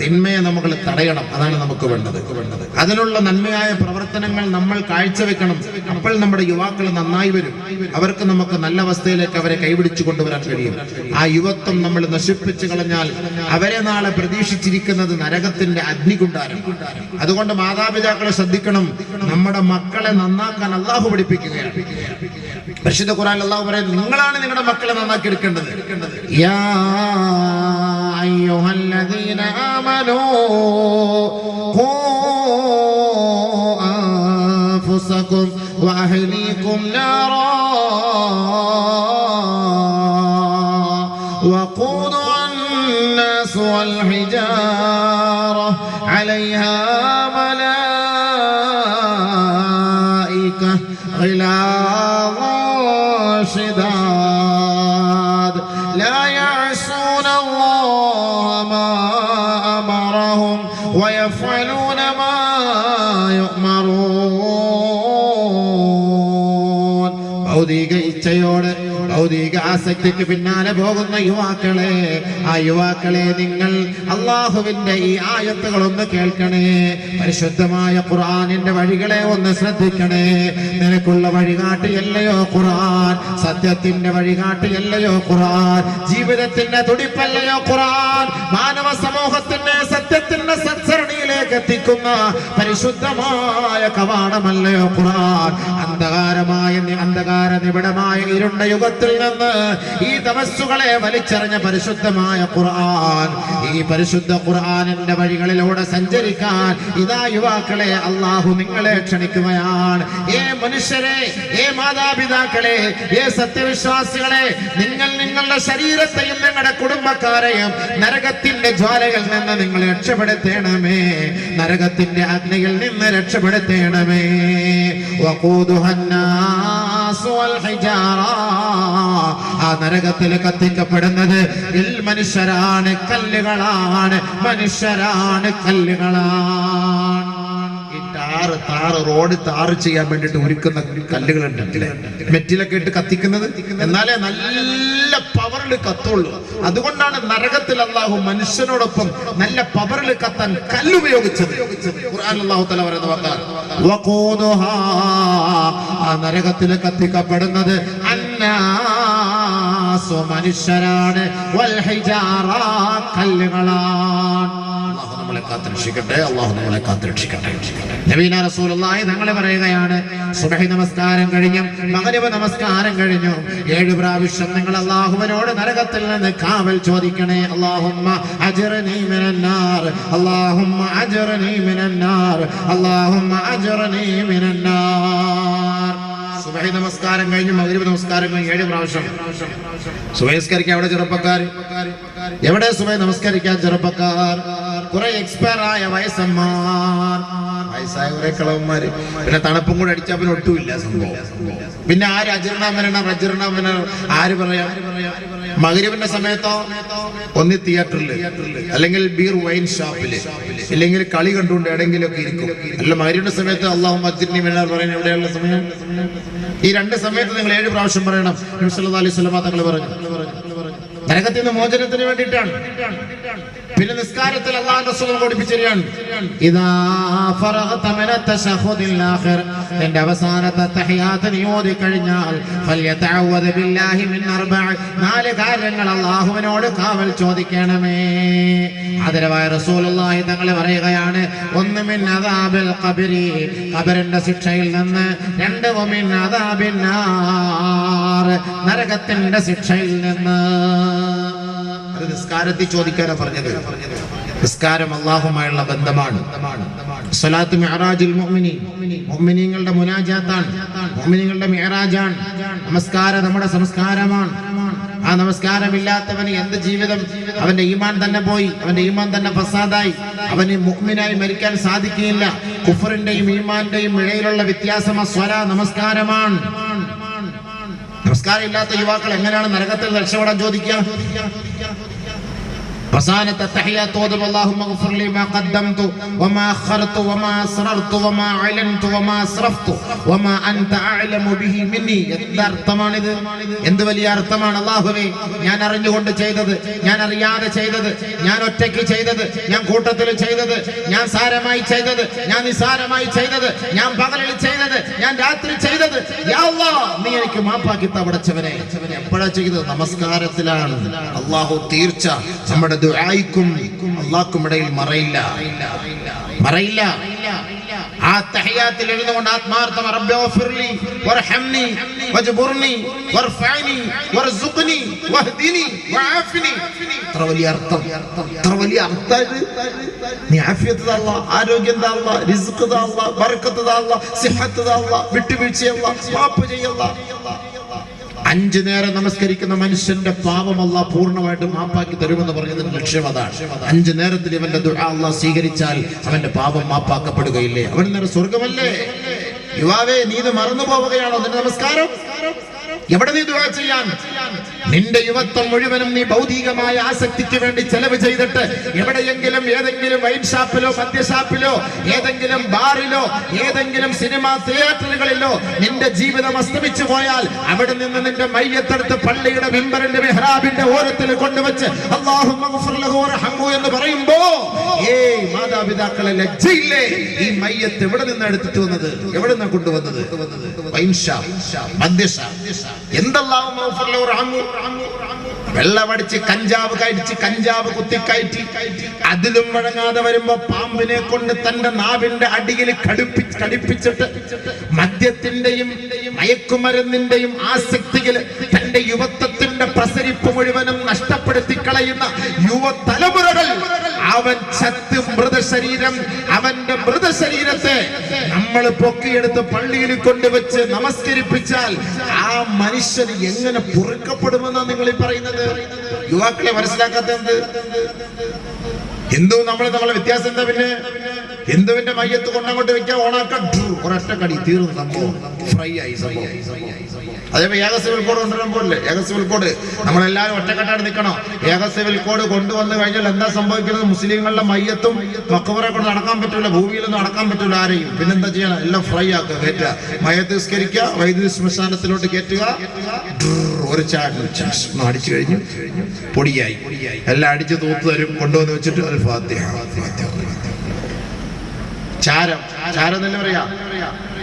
തിന്മയെ നമ്മൾ തടയണം. അതാണ് നമുക്ക് വേണ്ടത്. അതിനുള്ള നന്മയായ പ്രവർത്തനങ്ങൾ നമ്മൾ കാഴ്ചവെക്കണം. അപ്പോൾ നമ്മുടെ യുവാക്കൾ നന്നായി വരും. അവർക്ക് നമുക്ക് നല്ല അവസ്ഥയിലേക്ക് അവരെ കൈപിടിച്ചു കൊണ്ടുവരാൻ കഴിയും. ആ യുവത്വം നമ്മൾ നശിപ്പിച്ചു കളഞ്ഞാൽ അവരെ നാളെ പ്രതീക്ഷിച്ചിരിക്കുന്നത് നരകത്തിന്റെ അഗ്നികുണ്ടാരം. അതുകൊണ്ട് മാതാപിതാക്കളെ ശ്രദ്ധിക്കണം. നമ്മുടെ മക്കളെ നന്നാക്കാൻ അള്ളാഹു പഠിപ്പിക്കുകയാണ്. പരിശുദ്ധ ഖുർആനിൽ അള്ളാഹു പറയുന്നത് നിങ്ങളാണ് നിങ്ങളുടെ മക്കളെ നന്നാക്കി എടുക്കേണ്ടത്. യാ അയ്യുഹല്ലദീന ആമനൂ ഖൂ അൻഫുസകും വഅഹ്ലീകും നാറാ വഖൂദുഹാ അൻ-നാസു വൽ ഹിജാറ അലൈഹാ മലായിക غلاظ شداد لا يعصون الله ما أمرهم ويفعلون ما يؤمرون. ഭൗതിക ഇച്ഛയോട് ഭൗതിക ആസക്തിക്ക് പിന്നാലെ പോകുന്ന യുവാക്കളെ, ആ യുവാക്കളെ നിങ്ങൾ അള്ളാഹുവിന്റെ ഈ ആയത്തുകളൊന്ന് കേൾക്കണേ. പരിശുദ്ധമായ ഖുർആനിന്റെ വഴികളെ ഒന്ന് ശ്രദ്ധിക്കണേ. നിനക്കുള്ള വഴികാട്ടിയല്ലയോ ഖുർആൻ? സത്യത്തിന്റെ വഴികാട്ടിയല്ലയോ ഖുർആൻ? ജീവിതത്തിന്റെ തുടിപ്പല്ലയോ ഖുർആൻ? മാനവ സമൂഹത്തിന്റെ സത്യത്തിന്റെ സത്സരണിയിലേക്ക് എത്തിക്കുന്ന പരിശുദ്ധമായ കവാടമല്ലയോ ഖുർആൻ? അന്ധകാര നിബിഡമായ ഇരുണ്ട യുഗത്തിൽ നിന്ന് ഈ തമസ്സുകളെ വലിച്ചെറിഞ്ഞ പരിശുദ്ധമായ ഖുർആൻ, ഈ പരിശുദ്ധ ഖുർആനിന്റെ വഴികളിലൂടെ സഞ്ചരിക്കാൻ ഇതാ യുവാക്കളെ അള്ളാഹു നിങ്ങളെ ക്ഷണിക്കുകയാണ്. ഏ മനുഷ്യരെ, ഏ മാതാപിതാക്കളെ, ഏ സത്യവിശ്വാസികളെ, നിങ്ങൾ നിങ്ങളുടെ ശരീരത്തെയും നിങ്ങളുടെ കുടുംബക്കാരെയും നരകത്തിന്റെ ജ്വാലകളിൽ നിന്ന് നിങ്ങൾ രക്ഷപ്പെടുത്തേണമേ. നരകത്തിന്റെ അഗ്നിയിൽ നിന്ന് രക്ഷപ്പെടുത്തേണമേ. വഖൂദുഹന്നാസു വൽ ഹിജാറ, ആ നരകത്തിൽ കത്തിക്കപ്പെടുന്നത് മനുഷ്യരാണ്, കല്ലുകളാണ്. മനുഷ്യരാണ്, കല്ലുകളാണ്. ഈ റോഡ് ടാർ ചെയ്യാൻ വേണ്ടിട്ട് ഒരുക്കുന്ന കല്ലുകളുണ്ട്, മെറ്റിലൊക്കെ ഇട്ട് കത്തിക്കുന്നത്. എന്നാലേ നല്ല പവറിൽ കത്തുള്ളൂ. അതുകൊണ്ടാണ് നരകത്തിൽ അല്ലാഹു മനുഷ്യനോടൊപ്പം നല്ല പവറിൽ കത്താൻ കല്ലുപയോഗിച്ചത്. ഖുർആനിൽ അല്ലാഹു തആല പറയുന്ന വാക്കാണ് വഖൂദുഹാ, ആ നരകത്തിൽ കത്തിക്കപ്പെടുന്നത് അന്നാസു മനുഷ്യരാണ്, വൽ ഹിജാറ കല്ലുകളാണ്. അല്ലാഹു നമ്മളെ കാത്തുരക്ഷിക്കട്ടെ. അല്ലാഹു നമ്മളെ കാത്തുരക്ഷിക്കട്ടെ. നബീന റസൂലുള്ളാഹി തങ്ങളെ പറയുകയാണ്, സുബ്ഹി നമസ്കാരം കഴിഞ്ഞും മഗ്രിബ് നമസ്കാരം കഴിഞ്ഞു 7 പ്രാവശ്യം നിങ്ങൾ അല്ലാഹുവിനോട് നരകത്തിൽ നിന്ന് കാവൽ ചോദിക്കണേ. അല്ലാഹുമ്മ അജ്റനി മിനന്നാർ, അല്ലാഹുമ്മ അജ്റനി മിനന്നാർ, അല്ലാഹുമ്മ അജ്റനി മിനന്നാർ. സുബ്ഹി നമസ്കാരം കഴിഞ്ഞു മഗ്രിബ് നമസ്കാരം കഴിഞ്ഞു 7 പ്രാവശ്യം. സുബ്ഹി നമസ്കരിക്കാൻ എവിടെ ചെറുപ്പക്കാർ? എവിടെ സുബ്ഹി നമസ്കരിക്കാൻ ചെറുപ്പക്കാർ? കുറെ എക്സ്പയർ ആയ വയസ്സന്മാർ, വയസ്സായ കുറെ കളവന്മാര്. പിന്നെ തണുപ്പും കൂടെ അടിച്ചാൽ പിന്നെ ഒട്ടുമില്ല സംഭവം. പിന്നെ ആര് അജിർണാമരണം ആര് പറയാം? മഗ്രിബിന്റെ സമയത്തോ ഒന്ന് തിയേറ്ററിൽ, അല്ലെങ്കിൽ ബീർ വൈൻ ഷോപ്പില്, ഇല്ലെങ്കിൽ കളി കണ്ടുകൊണ്ട് എവിടെയെങ്കിലും ഒക്കെ ഇരിക്കും. അല്ല മഗ്രിബിന്റെ സമയത്ത് അല്ലാഹുമ്മ അജ്ർനി മിനന്നാർ പറയുന്നത് എവിടെയുള്ള സമയം? ഈ 2 സമയത്ത് നിങ്ങൾ 7 പ്രാവശ്യം പറയണം. നബി സല്ലല്ലാഹു അലൈഹി വസല്ലം തങ്ങൾ പറഞ്ഞു നരകത്തിൽ നിന്ന് മോചനത്തിന് വേണ്ടിയിട്ടാണ്. പിന്നെ നിസ്കാരത്തിൽ അല്ലാഹുവിന്റെ റസൂൽ പഠിപ്പിച്ചിരിക്കുകയാണ്, ഇദാ ഫറഗത മിന തശഹുദിൽ ആഖിർ, എന്റെ അവസാനത്തെ തഹിയാത്ത് നീ ഓതി കഴിഞ്ഞാൽ ഫൽയതഅവദ് ബില്ലാഹി മിൻ 4 കാര്യങ്ങൾ അല്ലാഹുവിനോട് കാവൽ ചോദിക്കണമേ. ആദരവായ റസൂലുള്ളാഹി തങ്ങൾ പറയുകയാണ്, 1 മിൻ അദാബിൽ ഖബരി, ഖബറിന്റെ ശിക്ഷയിൽ നിന്ന്. 2 മിൻ അദാബിൻ നാർ, നരകത്തിന്റെ ശിക്ഷയിൽ നിന്ന്. അത് നിസ്കാരത്തിൽ ചോദിക്കാനാ പറഞ്ഞത്. നിസ്കാരം അല്ലാഹുമായുള്ള ബന്ധമാണ്. സ്വലാത്ത് മിഅ്റാജുൽ മുഅ്മിനീൻ, മുഅ്മിനീങ്ങളുടെ മുനാജാത്താണ്, മുഅ്മിനീങ്ങളുടെ മിഅ്റാജാണ്. നമസ്കാരം നമ്മുടെ സംസ്കാരമാണ്. ആ നമസ്കാരമില്ലാത്തവന് എന്ത് ജീവിതം? അവന്റെ ഈമാൻ തന്നെ പോയി, അവന്റെ ഈമാൻ തന്നെ ഫസാദായി. അവന് മുഅ്മിനായി മരിക്കാൻ സാധിക്കുകയില്ല. കുഫറിന്റെയും ഈമാന്റെയും ഇടയിലുള്ള വ്യത്യാസം നമസ്കാരമാണ്. നമസ്കാരം ഇല്ലാത്ത യുവാക്കൾ എങ്ങനെയാണ് നരകത്തിൽ രക്ഷപ്പെടാൻ ചോദിക്കുക? അവസാനത്തെ തഹിയ്യാത്ത് ഓതുമ്പോൾ അല്ലാഹുമ്മ ഗ്ഫിർ ലി മാ ഖദ്ദംതു വമാ അഖർതു വമാ അസ്റർതു വമാ അലൻതു വമാ അസ്റഫ്തു വമാ അൻത അഅലമു ബിഹി മിന്നി. എന്ത് അർത്ഥമാണിത്? എന്ത് വലിയ അർത്ഥമാണ്. അല്ലാഹുവേ, ഞാൻ അറിഞ്ഞുകൊണ്ട് ചെയ്തത്, ഞാൻ അറിയാതെ ചെയ്തത്, ഞാൻ ഒറ്റയ്ക്ക് ചെയ്തത്, ഞാൻ കൂട്ടത്തിൽ ചെയ്തത്, ഞാൻ സാരമായി ചെയ്തത്, ഞാൻ നിസാരമായി ചെയ്തത്, ഞാൻ പകലിൽ ചെയ്തത്, ഞാൻ രാത്രി ചെയ്തത്, യാ അല്ലാഹ് നീ എനിക്ക് മാപ്പാക്കി തവടച്ചവനെ. എപ്പോഴാ ചെയ്തത്? നമസ്കാരത്തിലാണ്. അല്ലാഹു തീർച്ച നമ്മുടെ ദുആയിക്കും അല്ലാഹുക്കും ഇടയിൽ മറയില്ല. ആ തഹിയ്യാത്തിൽ എഴുതുകൊണ്ട് ആത്മാർത്ഥം റബ്ബി ഗഫിർലി വർഹംനി വജ്ബുർനി വർഫഅനി വർസുഖ്നി വഹ്ദിനി വആഫിനി. എത്ര വലിയ അർത്ഥം. നീ ആഫിയത്ത് താ അല്ലാഹ്, ആരോഗ്യം താ അല്ലാഹ്, റിസ്ക് താ അല്ലാഹ്, ബർക്കത്ത് താ അല്ലാഹ്, സിഹത്ത് താ അല്ലാഹ്, വിട്ടുവീഴ്ച അല്ലാഹ്, മാപ്പ് ചെയ്യ അല്ലാഹ്. 5 നേരം നമസ്കരിക്കുന്ന മനുഷ്യന്റെ പാപം അല്ലാഹ് പൂർണ്ണമായിട്ടും മാപ്പാക്കി തരുമെന്ന് പറഞ്ഞതിന്റെ ലക്ഷ്യം അതാണ്. 5 നേരത്തിൽ ഇവന്റെ ദുആ അല്ലാഹ് സ്വീകരിച്ചാൽ അവന്റെ പാപം മാപ്പാക്കപ്പെടുകയില്ലേ? അവൻ നേരെ സ്വർഗമല്ലേ? യുവാവേ, നീ ഇത് മറന്നു പോവുകയാണോ? നിന്റെ നമസ്കാരം എവിടെ നീ ദുആ ചെയ്യാൻ? നിന്റെ യുവത്വം മുഴുവനും നീ ഭൗതികമായ ആസക്തിക്ക് വേണ്ടി ചെലവ് ചെയ്തിട്ട് എവിടെയെങ്കിലും ഏതെങ്കിലും വൈൻ ഷാപ്പിലോ മദ്യഷാപ്പിലോ ഏതെങ്കിലും ബാറിലോ ഏതെങ്കിലും സിനിമാ തിയേറ്ററുകളിലോ നിന്റെ ജീവിതം അസ്തമിച്ചു പോയാൽ അവിടെ നിന്ന് നിന്റെ മയ്യത്തെടുത്ത് പള്ളിയുടെ മിമ്പറിന്റെ മിഹ്റാബിന്റെ ഓരത്തിൽ കൊണ്ടുവച്ച് അല്ലാഹുമ്മ ഗ്ഫിർ ലഹു വർഹംഹു എന്ന് പറയുമ്പോ മാതാപിതാക്കളെ ലജ്ജയില്ലേ? ഈ മയ്യത്ത് എവിടെ നിന്ന് എടുത്തിട്ട് വന്നത്? എവിടെ നിന്നാണ് കൊണ്ടുവന്നത്? Wine shop, മദ്യഷാപ്പ്. എന്തല്ലാഹുമ്മ ഗ്ഫിർ ലഹു വർഹംഹു? വെള്ളമടിച്ച് കഞ്ചാവ് കഴിച്ച് കഞ്ചാവ് കുത്തിക്കയറ്റി അതിലും വഴങ്ങാതെ വരുമ്പോ പാമ്പിനെ കൊണ്ട് തന്റെ നാവിന്റെ അടിയിൽ കടിപ്പിച്ചിട്ട് മദ്യത്തിന്റെയും മയക്കുമരുന്നിന്റെയും ആസക്തിയിൽ തന്റെ യുവത്വത്തിന്റെ പ്രസരിപ്പ് മുഴുവനും നഷ്ടപ്പെടുത്തി കളയുന്ന യുവതലമുറകൾ. അവൻ ചത്ത് മൃതശരീരം, അവന്റെ മൃതശരീരത്തെ നമ്മൾ പൊക്കിയെടുത്ത് പള്ളിയിൽ കൊണ്ടുവച്ച് നമസ്കരിപ്പിച്ചാൽ ആ മനുഷ്യൻ എങ്ങനെ പൊറുക്കപ്പെടുമെന്നാണ് നിങ്ങൾ ഈ പറയുന്നത്? യുവാക്കളെ മനസ്സിലാക്കാത്ത എന്ത്? ഹിന്ദു നമ്മളെ വ്യത്യാസം എന്താ? പിന്നെ ഹിന്ദുവിന്റെ മയ്യത്ത് കൊണ്ടങ്ങോട്ട് വെക്കാൻ ഓണാക്കാൻ ഒരൊറ്റ കടി തീർന്നു, സംഭവം ഫ്രൈ ആയി സംഭവം. അതേപോലെ ഏക സിവിൽ കോഡ് കൊണ്ടുവരാൻ പോലില്ലേ? ഏക സിവിൽ കോഡ് നമ്മളെല്ലാവരും ഒറ്റക്കെട്ടായിട്ട് നിൽക്കണം. ഏക സിവിൽ കോഡ് കൊണ്ടുവന്നു കഴിഞ്ഞാൽ എന്താ സംഭവിക്കുന്നത്? മുസ്ലിങ്ങളുടെ മയ്യത്തും മക്കബറെ കൊണ്ട് നടക്കാൻ പറ്റൂല, ഭൂമിയിലൊന്നും നടക്കാൻ പറ്റൂല ആരെയും. പിന്നെന്താ ചെയ്യണം? എല്ലാം ഫ്രൈ ആക്കുക, കയറ്റുക, മയ്യത്ത് നിസ്കരിക്കുക, വൈദ്യുതി ശ്മശാനത്തിലോട്ട് കയറ്റുക, ഒരു ചാടിന് അടിച്ചു കഴിഞ്ഞു പൊടിയായി. എല്ലാം അടിച്ച് തൂത്ത് തരും, കൊണ്ടുവന്ന് വെച്ചിട്ട് അൽ ഫാത്തിഹ. ചാരം എന്നല്ല പറയാ,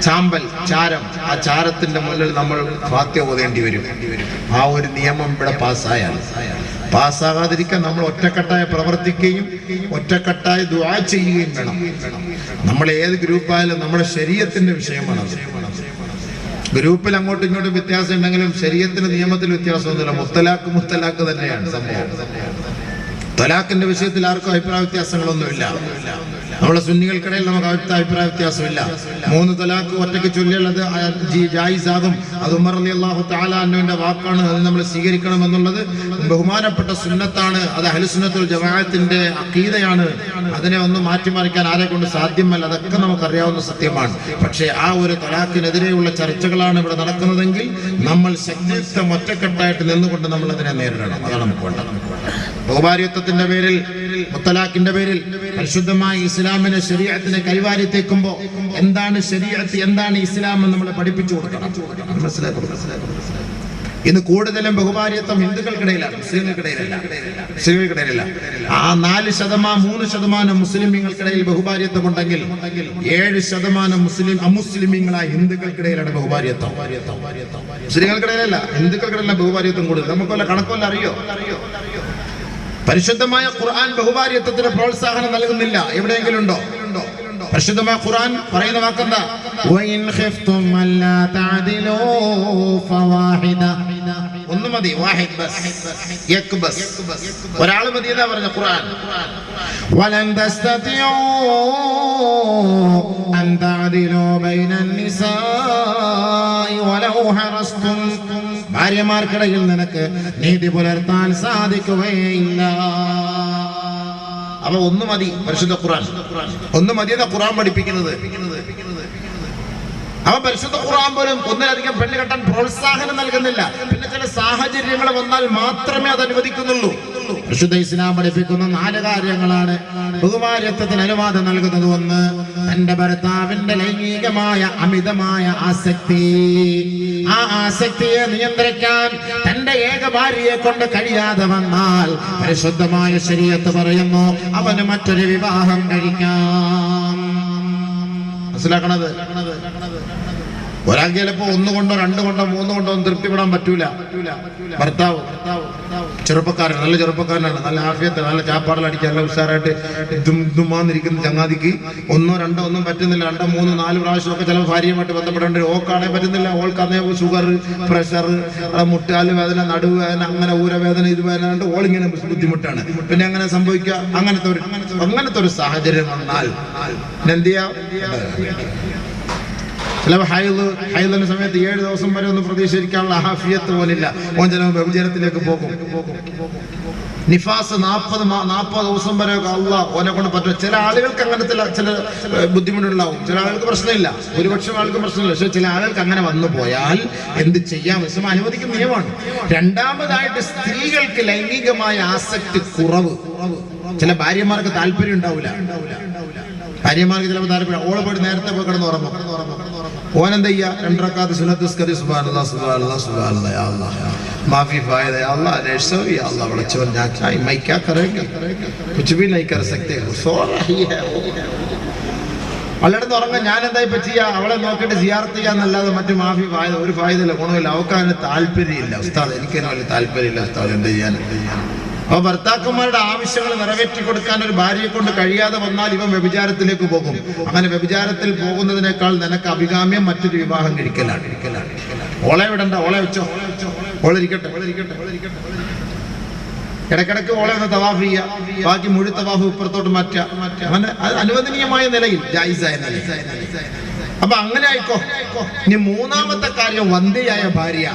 ചാമ്പൽ, ചാരം. ആ ചാരത്തിന്റെ മുന്നിൽ നമ്മൾ ഫാത്തിഹ ഓതേണ്ടി വരും. ആ ഒരു നിയമം ഇവിടെ പാസ്സാകാതിരിക്കാൻ നമ്മൾ ഒറ്റക്കെട്ടായി പ്രവർത്തിക്കുകയും ഒറ്റക്കെട്ടായി ദുആ ചെയ്യുകയും വേണം. നമ്മൾ ഏത് ഗ്രൂപ്പായാലും നമ്മുടെ ശരീഅത്തിന്റെ വിഷയമാണ്. ഗ്രൂപ്പിൽ അങ്ങോട്ടും ഇങ്ങോട്ടും വ്യത്യാസം ഉണ്ടെങ്കിലും ശരീഅത്തിന്റെ നിയമത്തിൽ വ്യത്യാസമൊന്നുമില്ല. മുത്തലാഖ് തന്നെയാണ് സംഭവം. തലാഖിന്റെ വിഷയത്തിൽ ആർക്കും അഭിപ്രായ വ്യത്യാസങ്ങളൊന്നുമില്ല. നമ്മളെ സുന്നികൾക്കിടയിൽ നമുക്ക് അഭിപ്രായ വ്യത്യാസമില്ല. 3 തലാഖ് ഒറ്റയ്ക്ക് ചൊല്ലിയുള്ളത് ജായിസാകും. അത് ഉമർ റളിയല്ലാഹു തആല അൻഹുവിന്റെ വാക്കാണ്. അത് നമ്മൾ സ്വീകരിക്കണം എന്നുള്ളത് ബഹുമാനപ്പെട്ട സുന്നത്താണ്. അത് അഹ്ലുസുന്നത്തുൽ ജമാഅത്തിന്റെ അഖീദയാണ്. അതിനെ ഒന്നും മാറ്റിമറിക്കാൻ ആരെ കൊണ്ട് സാധ്യമല്ല. അതൊക്കെ നമുക്കറിയാവുന്ന സത്യമാണ്. പക്ഷേ ആ ഒരു തലാഖിനെതിരെയുള്ള ചർച്ചകളാണ് ഇവിടെ നടക്കുന്നതെങ്കിൽ നമ്മൾ ശക്തിയുക്തം ഒറ്റക്കെട്ടായിട്ട് നിന്നുകൊണ്ട് നമ്മൾ അതിനെ നേരിടണം. അതാണ് നമുക്ക് വേണ്ടത്. ബഹുഭാര്യത്വത്തിന്റെ പേരിൽ, മുത്തലാഖിന്റെ പേരിൽ പരിശുദ്ധമായ ഇസ്ലാമിനെ ശരീഅത്തിനെ കൈവാരിത്തേക്കുമ്പോ എന്താണ് ശരീഅത്ത്, എന്താണ് ഇസ്ലാം എന്ന് നമ്മളെ പഠിപ്പിച്ചു കൊടുക്കണം, മനസ്സിലാക്കണം. ഇന്ന് കൂടുതലും ബഹുഭാര്യത്വം ഹിന്ദുക്കൾക്കിടയിലാണ്, മുസ്ലിങ്ങൾക്കിടയിലല്ല. ആ 4%, 3% മുസ്ലിമീങ്ങൾക്കിടയിൽ ബഹുഭാര്യത്വം ഉണ്ടെങ്കിൽ 7% അമുസ്ലിമീങ്ങളായ ഹിന്ദുക്കൾക്കിടയിലാണ് ബഹുഭാര്യത്വം. മുസ്ലിങ്ങൾക്കിടയിലല്ല, ഹിന്ദുക്കൾക്കിടയിലാണ് ബഹുഭാര്യത്വം കൂടുതൽ. നമുക്ക് വല്ല കണക്കൊല്ല അറിയോ? പരിശുദ്ധമായ ഖുർആൻ ബഹുഭാര്യത്വത്തിന് പ്രോത്സാഹനം നൽകുന്നില്ല. എവിടെയെങ്കിലും ഉണ്ടോ? പരിശുദ്ധമായ ഖുർആൻ പറയുന്ന വാക്കെന്താ? വഇൻ ഖിഫ്തും അല്ലാ തഅദിലൂ ഫവാഹിദ. ഒന്ന് മതി, വാഹിദ് ബസ്, യക് ബസ്, ഒരാൾ മതി എന്നാ പറഞ്ഞ ഖുർആൻ. വലൻ തസ്തതിഊ അൻ തഅദിലൂ ബൈനൻ നിസാഇ വലൗ ഹറസ്തും. ഭാര്യമാർക്കിടയിൽ നിനക്ക് നീതി പുലർത്താൻ സാധിക്കുകയില്ല. അപ്പൊ ഒന്ന് മതി. പരിശുദ്ധ ഖുർആൻ ഒന്ന് മതി എന്നാ ഖുർആൻ പഠിപ്പിക്കുന്നത്. അവൻ പരിശുദ്ധ ഖുർആൻ പോലും ഒന്നിലധികം പെണ്ണ് കെട്ടാൻ പ്രോത്സാഹനം നൽകുന്നില്ല. പിന്നെ ചില സാഹചര്യങ്ങൾ വന്നാൽ മാത്രമേ അത് അനുവദിക്കുന്നുള്ളൂ. പരിശുദ്ധ ഇസ്ലാം പഠിപ്പിക്കുന്ന 4 കാര്യങ്ങളാണ് ബഹുമാര്യത്വത്തിന് അനുവാദം നൽകുന്നത്. 1, തന്റെ ഭർത്താവിന്റെ ലൈംഗികമായ അമിതമായ ആസക്തി. ആ ആസക്തിയെ നിയന്ത്രിക്കാൻ തന്റെ ഏക ഭാര്യയെ കൊണ്ട് കഴിയാതെ വന്നാൽ പരിശുദ്ധമായ ശരീഅത്ത് പറയുന്നു അവന് മറ്റൊരു വിവാഹം കഴിക്കാം. മനസ്സിലാക്കണത്? ഒരാൾക്ക് ചിലപ്പോ 1 കൊണ്ടോ 2 കൊണ്ടോ 3 കൊണ്ടോ ഒന്നും തൃപ്തിപ്പെടാൻ പറ്റൂല. ഭർത്താവ് ചെറുപ്പക്കാരൻ, നല്ല ചെറുപ്പക്കാരനാണ്, നല്ല ആഫിയത്ത്, നല്ല ചാപ്പാടിലടിക്കാൻ നല്ല ഉഷാറായിട്ട് ദുമാന്നിരിക്കുന്ന ചങ്ങാതിക്ക് 1, 2 ഒന്നും പറ്റുന്നില്ല. 2, 3, 4 പ്രാവശ്യമൊക്കെ ചില ഭാര്യയുമായിട്ട് ബന്ധപ്പെടേണ്ട. ഓക്കാണേ പറ്റുന്നില്ല. ഓൾക്ക് അതേ ഷുഗർ, പ്രഷർ, മുട്ടാല് വേദന, നടുവ് വേദന, അങ്ങനെ ഊരവേദന, ഇത് വേദന, ഓളിങ്ങനെ ബുദ്ധിമുട്ടാണ്. പിന്നെ അങ്ങനെ സംഭവിക്കുക. അങ്ങനത്തെ ഒരു സാഹചര്യം വന്നാൽ എന്ത് ചെയ്യാം? ചില ഹൈദിന്റെ സമയത്ത് 7 ദിവസം വരെ ഒന്നും പ്രതീക്ഷിക്കാനുള്ള ആഫിയത്ത് പോലില്ല. ഓൻ ചില വ്യഭിചാരത്തിലേക്ക് പോകും. നിഫാസ് 40 ദിവസം വരെ അള്ളാഹ് ഓനെ കൊണ്ട് പറ്റും. ചില ആളുകൾക്ക് അങ്ങനത്തെ ചില ബുദ്ധിമുട്ടുണ്ടാവും. ചില ആളുകൾക്ക് പ്രശ്നമില്ല, ഭൂരിപക്ഷം ആൾക്ക് പ്രശ്നമില്ല. പക്ഷെ ചില ആളുകൾക്ക് അങ്ങനെ വന്നു പോയാൽ എന്ത് ചെയ്യാം? ഇസ്ലാം അനുവദിക്കുന്ന നിയമമാണ്. രണ്ടാമതായിട്ട് സ്ത്രീകൾക്ക് ലൈംഗികമായ ആസക്തി കുറവ്. ചില ഭാര്യമാർക്ക് താല്പര്യം ഉണ്ടാവില്ല. ഭാര്യമാർക്ക് ചിലപ്പോൾ താല്പര്യം, ഓളെ പോയിട്ട് നേരത്തെ പോയി കിടന്ന് ഉറങ്ങും. ഓനെന്താ ചെയ്യാ? 2 റക്അത്ത് സുന്നത്ത് നിസ്കരിച്ച് സുബ്ഹാനല്ലാഹ് സുബ്ഹാനല്ലാഹ് സുബ്ഹാനല്ലാഹ് യാ അല്ലാഹ് മാഫി ഫായദ യാ അല്ലാഹ് രഹ്സോ യാ അല്ലാഹ് വളച്ചവൻ ജാക്കായി मैं क्या करेंगे कुछ भी नहीं कर सकते सो रही है അല്ലടന്ന് ഉറങ്ങാൻ ഞാൻ എന്താ ഇപ്പൊ ചെയ്യാ? അവളെ നോക്കിയിട്ട് സിയാറത്ത് ചെയ്യാന്നല്ലാതെ മറ്റു മാഫി ഫായദ ഒരു ഫായദയില്ല, ഗുണമില്ല. അവൾക്ക് അതിന് താല്പര്യമില്ല. ഉസ്താദ് എനിക്കതിന് വലിയ താല്പര്യമില്ല ഉസ്താദ്, എന്ത് ചെയ്യാൻ? അപ്പൊ ഭർത്താക്കന്മാരുടെ ആവശ്യങ്ങൾ നിറവേറ്റി കൊടുക്കാൻ ഒരു ഭാര്യയെ കൊണ്ട് കഴിയാതെ വന്നാൽ ഇവൻ വ്യഭിചാരത്തിലേക്ക് പോകും. അങ്ങനെ വ്യഭിചാരത്തിൽ പോകുന്നതിനേക്കാൾ നിനക്ക് അഭികാമ്യം മറ്റൊരു വിവാഹം കഴിക്കലാണ്. ഓളെ വിടണ്ട, ഓളെ വെച്ചോ, ഓളിരിക്കട്ടെ. ഇടക്കിടക്ക് ഓളെ ഒന്ന് തവാഫ് ചെയ്യുക, ബാക്കി മുഴു തവാഫ് ഇപ്പുറത്തോട്ട് മാറ്റുക. അങ്ങനെ അനുവദനീയമായ നിലയിൽ, ജായിസായ നിലയിൽ. അപ്പൊ അങ്ങനെ ആയിക്കോ. ഇനി 3ാമത്തെ കാര്യം വന്ധ്യയായ ഭാര്യ.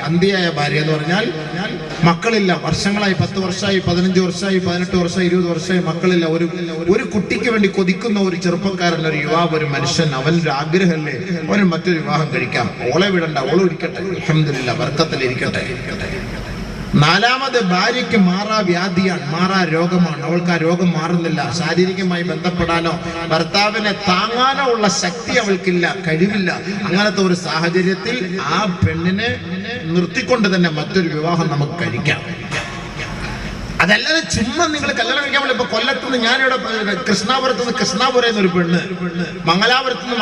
അന്ധ്യയായ ഭാര്യ എന്ന് പറഞ്ഞാൽ മക്കളില്ല, വർഷങ്ങളായി, 10 വർഷമായി, 15 വർഷമായി, 18 വർഷമായി, 20 വർഷമായി മക്കളില്ല. ഒരു കുട്ടിക്ക് വേണ്ടി കൊതിക്കുന്ന ഒരു ചെറുപ്പക്കാരൻ, ഒരു യുവാവ്, ഒരു മനുഷ്യൻ, അവൻ്റെ ആഗ്രഹമല്ലേ അവന് മറ്റൊരു വിവാഹം കഴിക്കാം. ഓളെ വിടണ്ട, ഓളും ഇരിക്കട്ടെ, അൽഹംദുലില്ലാഹ് ബർക്കത്തിലിരിക്കട്ടെ. 4ാമത് ഭാര്യയ്ക്ക് മാറാ വ്യാധിയാണ്, മാറാ രോഗമാണ്. അവൾക്ക് ആ രോഗം മാറുന്നില്ല. ശാരീരികമായി ബന്ധപ്പെടാനോ ഭർത്താവിനെ താങ്ങാനോ ഉള്ള ശക്തി അവൾക്കില്ല, കഴിവില്ല. അങ്ങനത്തെ ഒരു സാഹചര്യത്തിൽ ആ പെണ്ണിനെ നിർത്തിക്കൊണ്ട് തന്നെ മറ്റൊരു വിവാഹം നമുക്ക് കഴിക്കാം. അതല്ലാതെ ചുമ്മാ നിങ്ങൾ കല്യാണം കഴിക്കാൻ പറ്റില്ല. ഇപ്പൊ കൊല്ലത്തുനിന്ന് ഞാനിവിടെ കൃഷ്ണാപുരത്തുനിന്ന് കൃഷ്ണാപുരം ഒരു പെണ്ണ്, മംഗലാപുരത്തുനിന്ന്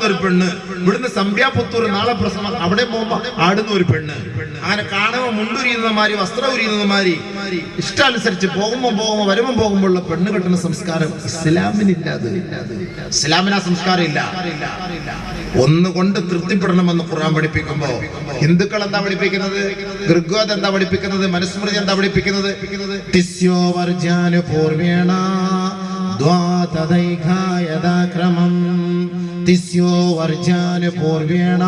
ഒരു പെണ്ണ്, ഇവിടുന്ന് സംഭ്യാപുത്തൂർ നാളെ പ്രസവം, അവിടെ പോകുമ്പോ ആടുന്ന ഒരു പെണ്ണ്. അങ്ങനെ കാണുമ്പോ മുണ്ടുരിയുന്ന മാതിരി, വസ്ത്രം ഉരിയുന്ന മാതിരി ഇഷ്ടാനുസരിച്ച് പോകുമ്പോ വരുമ്പോ പെണ്ണ് കെട്ടുന്ന സംസ്കാരം ഇസ്ലാമിനില്ല. ഇസ്ലാമിന് ആ സംസ്കാരം ഇല്ല. ഒന്നുകൊണ്ട് തൃപ്തിപ്പെടണമെന്ന് ഖുർആൻ പഠിപ്പിക്കുമ്പോ ഹിന്ദുക്കൾ എന്താ പഠിപ്പിക്കുന്നത്? ഋഗ്വേദം എന്താ പഠിപ്പിക്കുന്നത്? മനുസ്മൃതി എന്താ പഠിപ്പിക്കുന്നത്? തിസ്യോ വർജാനു പൂർവേണ ദ്വാതദൈഘായദാക്രമം. തിസ്യോ വർജാനു പൂർവേണ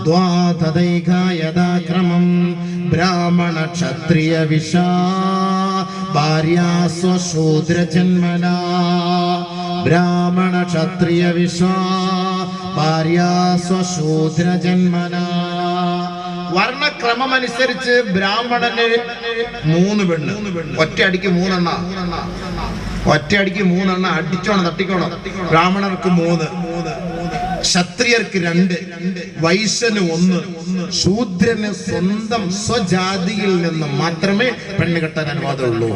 ദ്വാതദൈഘായദാക്രമം. ബ്രാഹ്മണ ക്ഷത്രിയ വിഷാ ഭാര്യാസ്വശൂദ്ര ജന്മനാ. ബ്രാഹ്മണ ക്ഷത്രിയ വിഷാ ഭാര്യാസ്വശൂദ്ര ജന്മനാ. വർണ്ണക്രമം അനുസരിച്ച് ബ്രാഹ്മണന് 3 പെണ്ണ്, ഒറ്റയടിക്ക് 3 എണ്ണ അടിച്ചോണം, തട്ടിക്കോണം. ബ്രാഹ്മണർക്ക് 3, ക്ഷത്രിയർക്ക് 2, വൈശ്യന് 1, ശൂദ്രന് സ്വന്തം സ്വജാതിയിൽ നിന്ന് മാത്രമേ പെണ്ണ് കെട്ടാൻ അനുവാദമുള്ളൂ.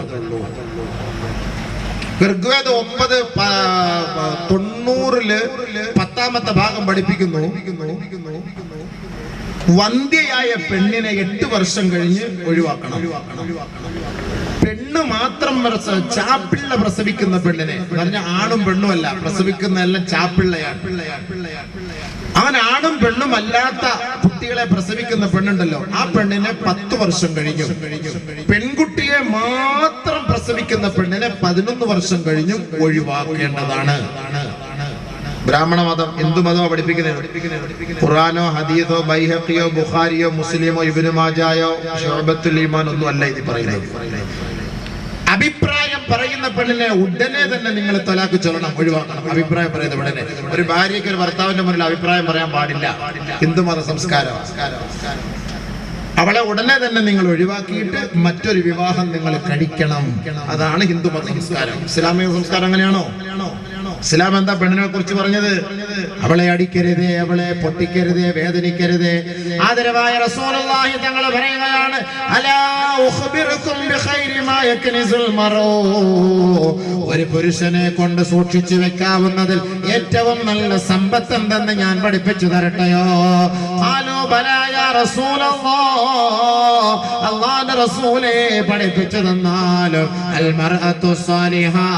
ഋഗ്വേദം 9:90 10ാമത്തെ ഭാഗം പഠിപ്പിക്കുന്നു, വന്ധ്യയായ പെണ്ണിനെ 8 വർഷം കഴിഞ്ഞ് ഒഴിവാക്കണം. പെണ്ണ് മാത്രം ചാപ്പിള്ള പ്രസവിക്കുന്ന പെണ്ണിനെ, പറഞ്ഞ ആണും പെണ്ണും അല്ല, പ്രസവിക്കുന്ന എല്ലാം ചാപ്പിള്ളയാണ്. അങ്ങനെ ആണും പെണ്ണും അല്ലാത്ത കുട്ടികളെ പ്രസവിക്കുന്ന പെണ്ണുണ്ടല്ലോ, ആ പെണ്ണിനെ 10 വർഷം കഴിഞ്ഞു. പെൺകുട്ടിയെ മാത്രം പ്രസവിക്കുന്ന പെണ്ണിനെ 11 വർഷം കഴിഞ്ഞും ഒഴിവാക്കേണ്ടതാണ്. ബ്രാഹ്മണ മതം, ഹിന്ദു മതമോ പഠിപ്പിക്കുന്നത്? ഖുർആനോ ഹദീസോ ബൈഹഖിയോ ബുഖാരിയോ മുസ്ലിമോ ഇബ്നു മാജായോ ശുഅബത്തുൽ ഈമാൻ ഒന്നും അല്ല ഇത് പറയുന്നത്. അഭിപ്രായം പറയുന്ന പെണ്ണിനെ ഉടനെ തന്നെ നിങ്ങൾ തലാക്ക് ചൊല്ലണം, ഒഴിവാക്കണം. അഭിപ്രായം പറയുന്നത് ഉടനെ. ഒരു ഭാര്യയ്ക്ക് ഒരു ഭർത്താവിന്റെ മുന്നിൽ അഭിപ്രായം പറയാൻ പാടില്ല. ഹിന്ദുമത സംസ്കാരം. അവളെ ഉടനെ തന്നെ നിങ്ങൾ ഒഴിവാക്കിയിട്ട് മറ്റൊരു വിവാഹം നിങ്ങൾ കഴിക്കണം. അതാണ് ഹിന്ദുമത സംസ്കാരം. ഇസ്ലാമിക സംസ്കാരം അങ്ങനെയാണോ? ഇസ്ലാം എന്താ പെണ്ണിനെ കുറിച്ച് പറഞ്ഞത്? അവളെ അടിക്കരുത്, അവളെ പൊട്ടിക്കരുത്, വേദനിക്കരുത്. ആദരവായ റസൂലുള്ളാഹി തങ്ങൾ പറയുകയാണ്, അലാ ഉഖ്ബിറുക്കും ബിഖൈരി മാ യക്നിസുൽ മറൂ. ഒരു പുരുഷനെ കൊണ്ട് സൂക്ഷിച്ചു വെക്കാവുന്നതിൽ ഏറ്റവും നല്ല സമ്പത്ത് എന്തെന്ന് ഞാൻ പഠിപ്പിച്ചു തരട്ടെയോ? ഖാലൂ ബലാ യാ റസൂലല്ലാഹ്. അല്ലാഹുവിന്റെ റസൂലേ പഠിപ്പിച്ചു തന്നാലും അൽ മർഅതു സാലിഹാ,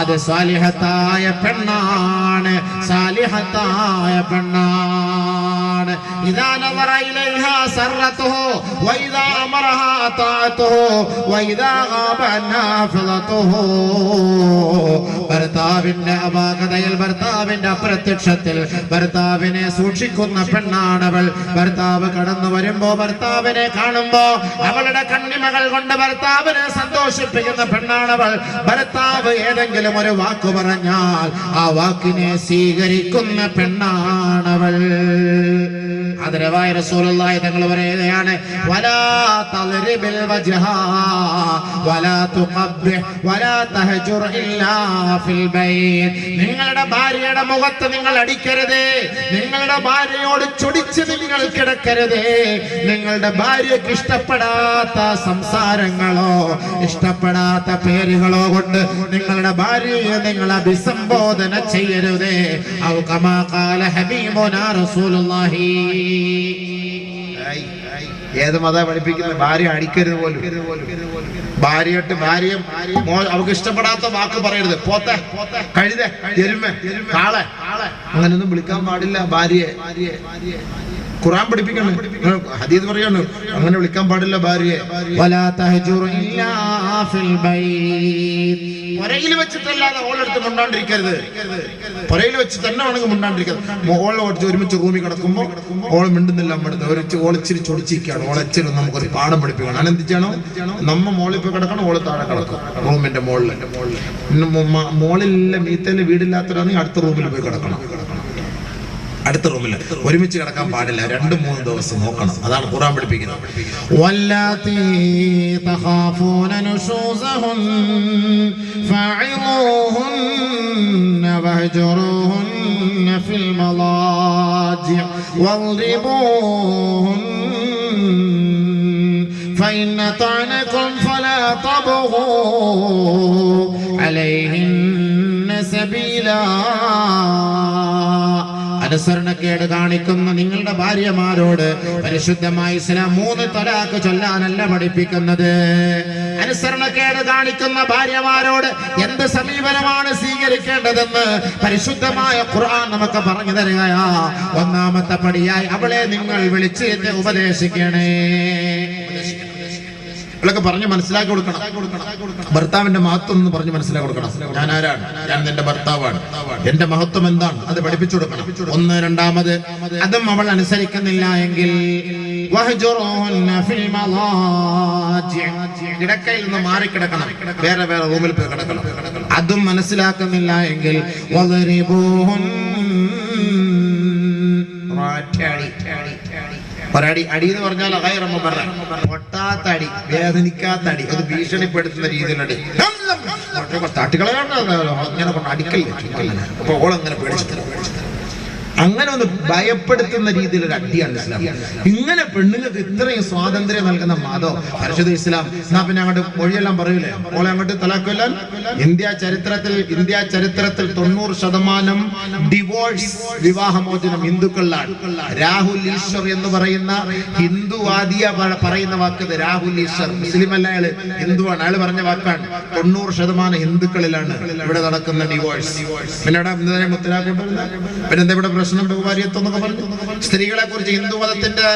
അത് സാലിഹത്തായ പെണ്ണാണ്, സാലിഹത്തായ പെണ്ണാണ്. ഇദാ നദറ ഇലൈഹാ സറത്തുഹു വഇദാ അമറഹാ അതാഅതുഹു വഇദാ ഗാബ നാഫിളതുഹു. ഭർത്താവിന്റെ അപാകതയിൽ, ഭർത്താവിന്റെ അപ്രത്യക്ഷത്തിൽ ഭർത്താവിനെ സൂക്ഷിക്കുന്ന പെണ്ണാണവൾ. ഭർത്താവ് കടന്നു വരുമ്പോ, ഭർത്താവിനെ കാണുമ്പോ അവളുടെ കണ്ണിമകൾ കൊണ്ട് ഭർത്താവിനെ സന്തോഷിപ്പിക്കുന്ന പെണ്ണാണവൾ. ഭർത്താവ് ഏതെങ്കിലും ഒരു വാക്ക് പറഞ്ഞാൽ ആ വാക്കിനെ സ്വീകരിക്കുന്ന പെണ്ണാണവൾ. ആദരവായ റസൂലുള്ളാഹി തങ്ങൾ പറയുകയാണ്, വലാ തദ്രിബിൽ വജ്ഹ വലാ തുഖബ്ബിഹ് വലാ തഹജുർ ഇല്ലാ ഫിൽ ബൈത്ത്. നിങ്ങളുടെ ഭാര്യയുടെ മുഖത്ത് നിങ്ങൾ അടിക്കരുത്, നിങ്ങളുടെ ഭാര്യയോട് ചൊടിച്ച് നിങ്ങൾ കിടക്കരുത്. നിങ്ങളുടെ ഭാര്യയ്ക്ക് ഇഷ്ടപ്പെടാത്ത സംസാരങ്ങളോ ഇഷ്ടപ്പെടാത്ത പേരുകളോ കൊണ്ട് നിങ്ങളുടെ ഭാര്യയെ നിങ്ങൾ അഭിസംബോധന ചെയ്യരുത്. ഔ കമാ ഖാല ഹബീബുനാ റസൂലുള്ളാഹി. ഏത് മത പഠിപ്പിക്കുന്ന? ഭാര്യ അടിക്കരുത് പോലും. ഭാര്യയായിട്ട് ഭാര്യയും അവർക്ക് ഇഷ്ടപ്പെടാത്ത വാക്ക് പറയരുത്. പോത്തെ, കഴുത, എരുമ, കാളെ, അങ്ങനെയൊന്നും വിളിക്കാൻ പാടില്ല ഭാര്യയെ. ഖുർആൻ പഠിപ്പിക്കണം, ഹദീസ് പറയാണ്, അങ്ങനെ വിളിക്കാൻ പാടില്ല ഭാര്യയെ. വലാ തഹജുർ ഇല്ലാ ഫിൽ ബൈത്ത്. പുരയിൽ വെച്ചിട്ടല്ലാതെ ഓളെടുത്ത് മുണ്ടാണ്ടിരിക്കരുത്. പുരയിൽ വെച്ച് തന്നെ വേണമെങ്കിൽ മുണ്ടാണ്ടിരിക്കരുത്. ഓളെ ഒരുമിച്ച് റൂമിൽ കിടക്കുമ്പോ ഓള് മിണ്ടുന്നില്ല, ഓളിച്ചിരി ചൊടിച്ചിരിക്കുകയാണ്. ഓളച്ചിരി നമുക്കൊരു പാഠം പഠിപ്പിക്കണം. അനെന്തിച്ചാണോ നമ്മ മോളിൽ പോയി കിടക്കണം, ഓള് താഴെ കിടക്കും റൂമിന്റെ മുകളിൽ. പിന്നെ മോളിലില്ല മീത്തയില് വീടില്ലാത്തവരാണെങ്കിൽ അടുത്ത റൂമിൽ പോയി കിടക്കണം. അടുത്ത റൂമിൽ ഒരുമിച്ച് കിടക്കാൻ പാടില്ല. 2-3 ദിവസം നോക്കണം. അതാണ് ഖുർആൻ പഠിപ്പിക്കുന്നത്. വല്ലാത്തി തഖാഫൂന നുശൂസഹുൻ ഫഅഇദൂഹുന്ന വഹ്ജുറൂഹുന്ന ഫിൽ മളാജി വദ്രിബൂഹുൻ فإن طعنكم فلا تبغوا عليهن سبيلا. അനുസരണക്കേട് കാണിക്കുന്ന നിങ്ങളുടെ ഭാര്യമാരോട് പരിശുദ്ധമായ ഇസ്ലാം 3 തലാഖ് ചൊല്ലാനല്ല പഠിപ്പിക്കുന്നത്. അനുസരണക്കേട് കാണിക്കുന്ന ഭാര്യമാരോട് എന്ത് സമീപനമാണ് സ്വീകരിക്കേണ്ടതെന്ന് പരിശുദ്ധമായ ഖുർആൻ നമുക്ക് പറഞ്ഞു തരികയാ. ഒന്നാമത്തെ പടിയായി അവളെ നിങ്ങൾ വിളിച്ച് ഉപദേശിക്കണേ. അവളൊക്കെ പറഞ്ഞ് മനസ്സിലാക്കി കൊടുക്കണം. ഭർത്താവിന്റെ മഹത്വം എന്ന് പറഞ്ഞ് മനസ്സിലാക്കി കൊടുക്കണം. ഞാൻ ആരാണ്? ഞാൻ നിന്റെ ഭർത്താവാണ്. എന്റെ മഹത്വം എന്താണ്? അത് പഠിപ്പിച്ചു കൊടുക്കണം. 1. രണ്ടാമത്, അതും അവൾ അനുസരിക്കുന്നില്ല എങ്കിൽ കിടക്കയിൽ നിന്ന് മാറിക്കിടക്കണം, വേറെ റൂമിൽ പോയി കിടക്കണം. അതും മനസ്സിലാക്കുന്നില്ല എങ്കിൽ ഒരടി. അടി എന്ന് പറഞ്ഞാൽ പൊട്ടാത്ത അടി, വേദനിക്കാത്ത അടി, അത് ഭീഷണിപ്പെടുത്തുന്ന രീതിയിലടി. തട്ടികളാണ് അങ്ങനെ കൊണ്ട് അടിക്കല്ലേ. അപ്പൊ ഓളങ്ങനെ പേടിച്ചിട്ടില്ല. അങ്ങനെ ഒന്ന് ഭയപ്പെടുത്തുന്ന രീതിയിലൊരു അടിയാണ് ഇസ്ലാം. ഇങ്ങനെ പെണ്ണുങ്ങൾക്ക് ഇത്രയും സ്വാതന്ത്ര്യം നൽകുന്ന മതം പരിശുദ്ധ ഇസ്ലാം. എന്നാ പിന്നെ അങ്ങോട്ട് മൊഴിയെല്ലാം പറയൂലേ, ഓളെ അങ്ങോട്ട് തലാക്കൊല്ലാൻ. ഇന്ത്യ ചരിത്രത്തിൽ 90% ഡിവോഴ്സ്, വിവാഹമോചനം ഹിന്ദുക്കളിലാണ്. രാഹുൽ ഈശ്വർ എന്ന് പറയുന്ന ഹിന്ദുവാദിയ പറയുന്ന വാക്കത്. രാഹുൽ ഈശ്വർ മുസ്ലിം അല്ല, അയാള് ഹിന്ദുവാണ്. അയാൾ പറഞ്ഞ വാക്കാണ്. 90% ഹിന്ദുക്കളിലാണ് ഇവിടെ നടക്കുന്ന ഡിവോഴ്സ്. പിന്നെ ഇവിടെ മുത്തലാഖ്, പിന്നെ ഇവിടെ ബഹുഭാര്യത്വം പറഞ്ഞു. സ്ത്രീകളെ കുറിച്ച് ഹിന്ദു മതത്തിന്റെ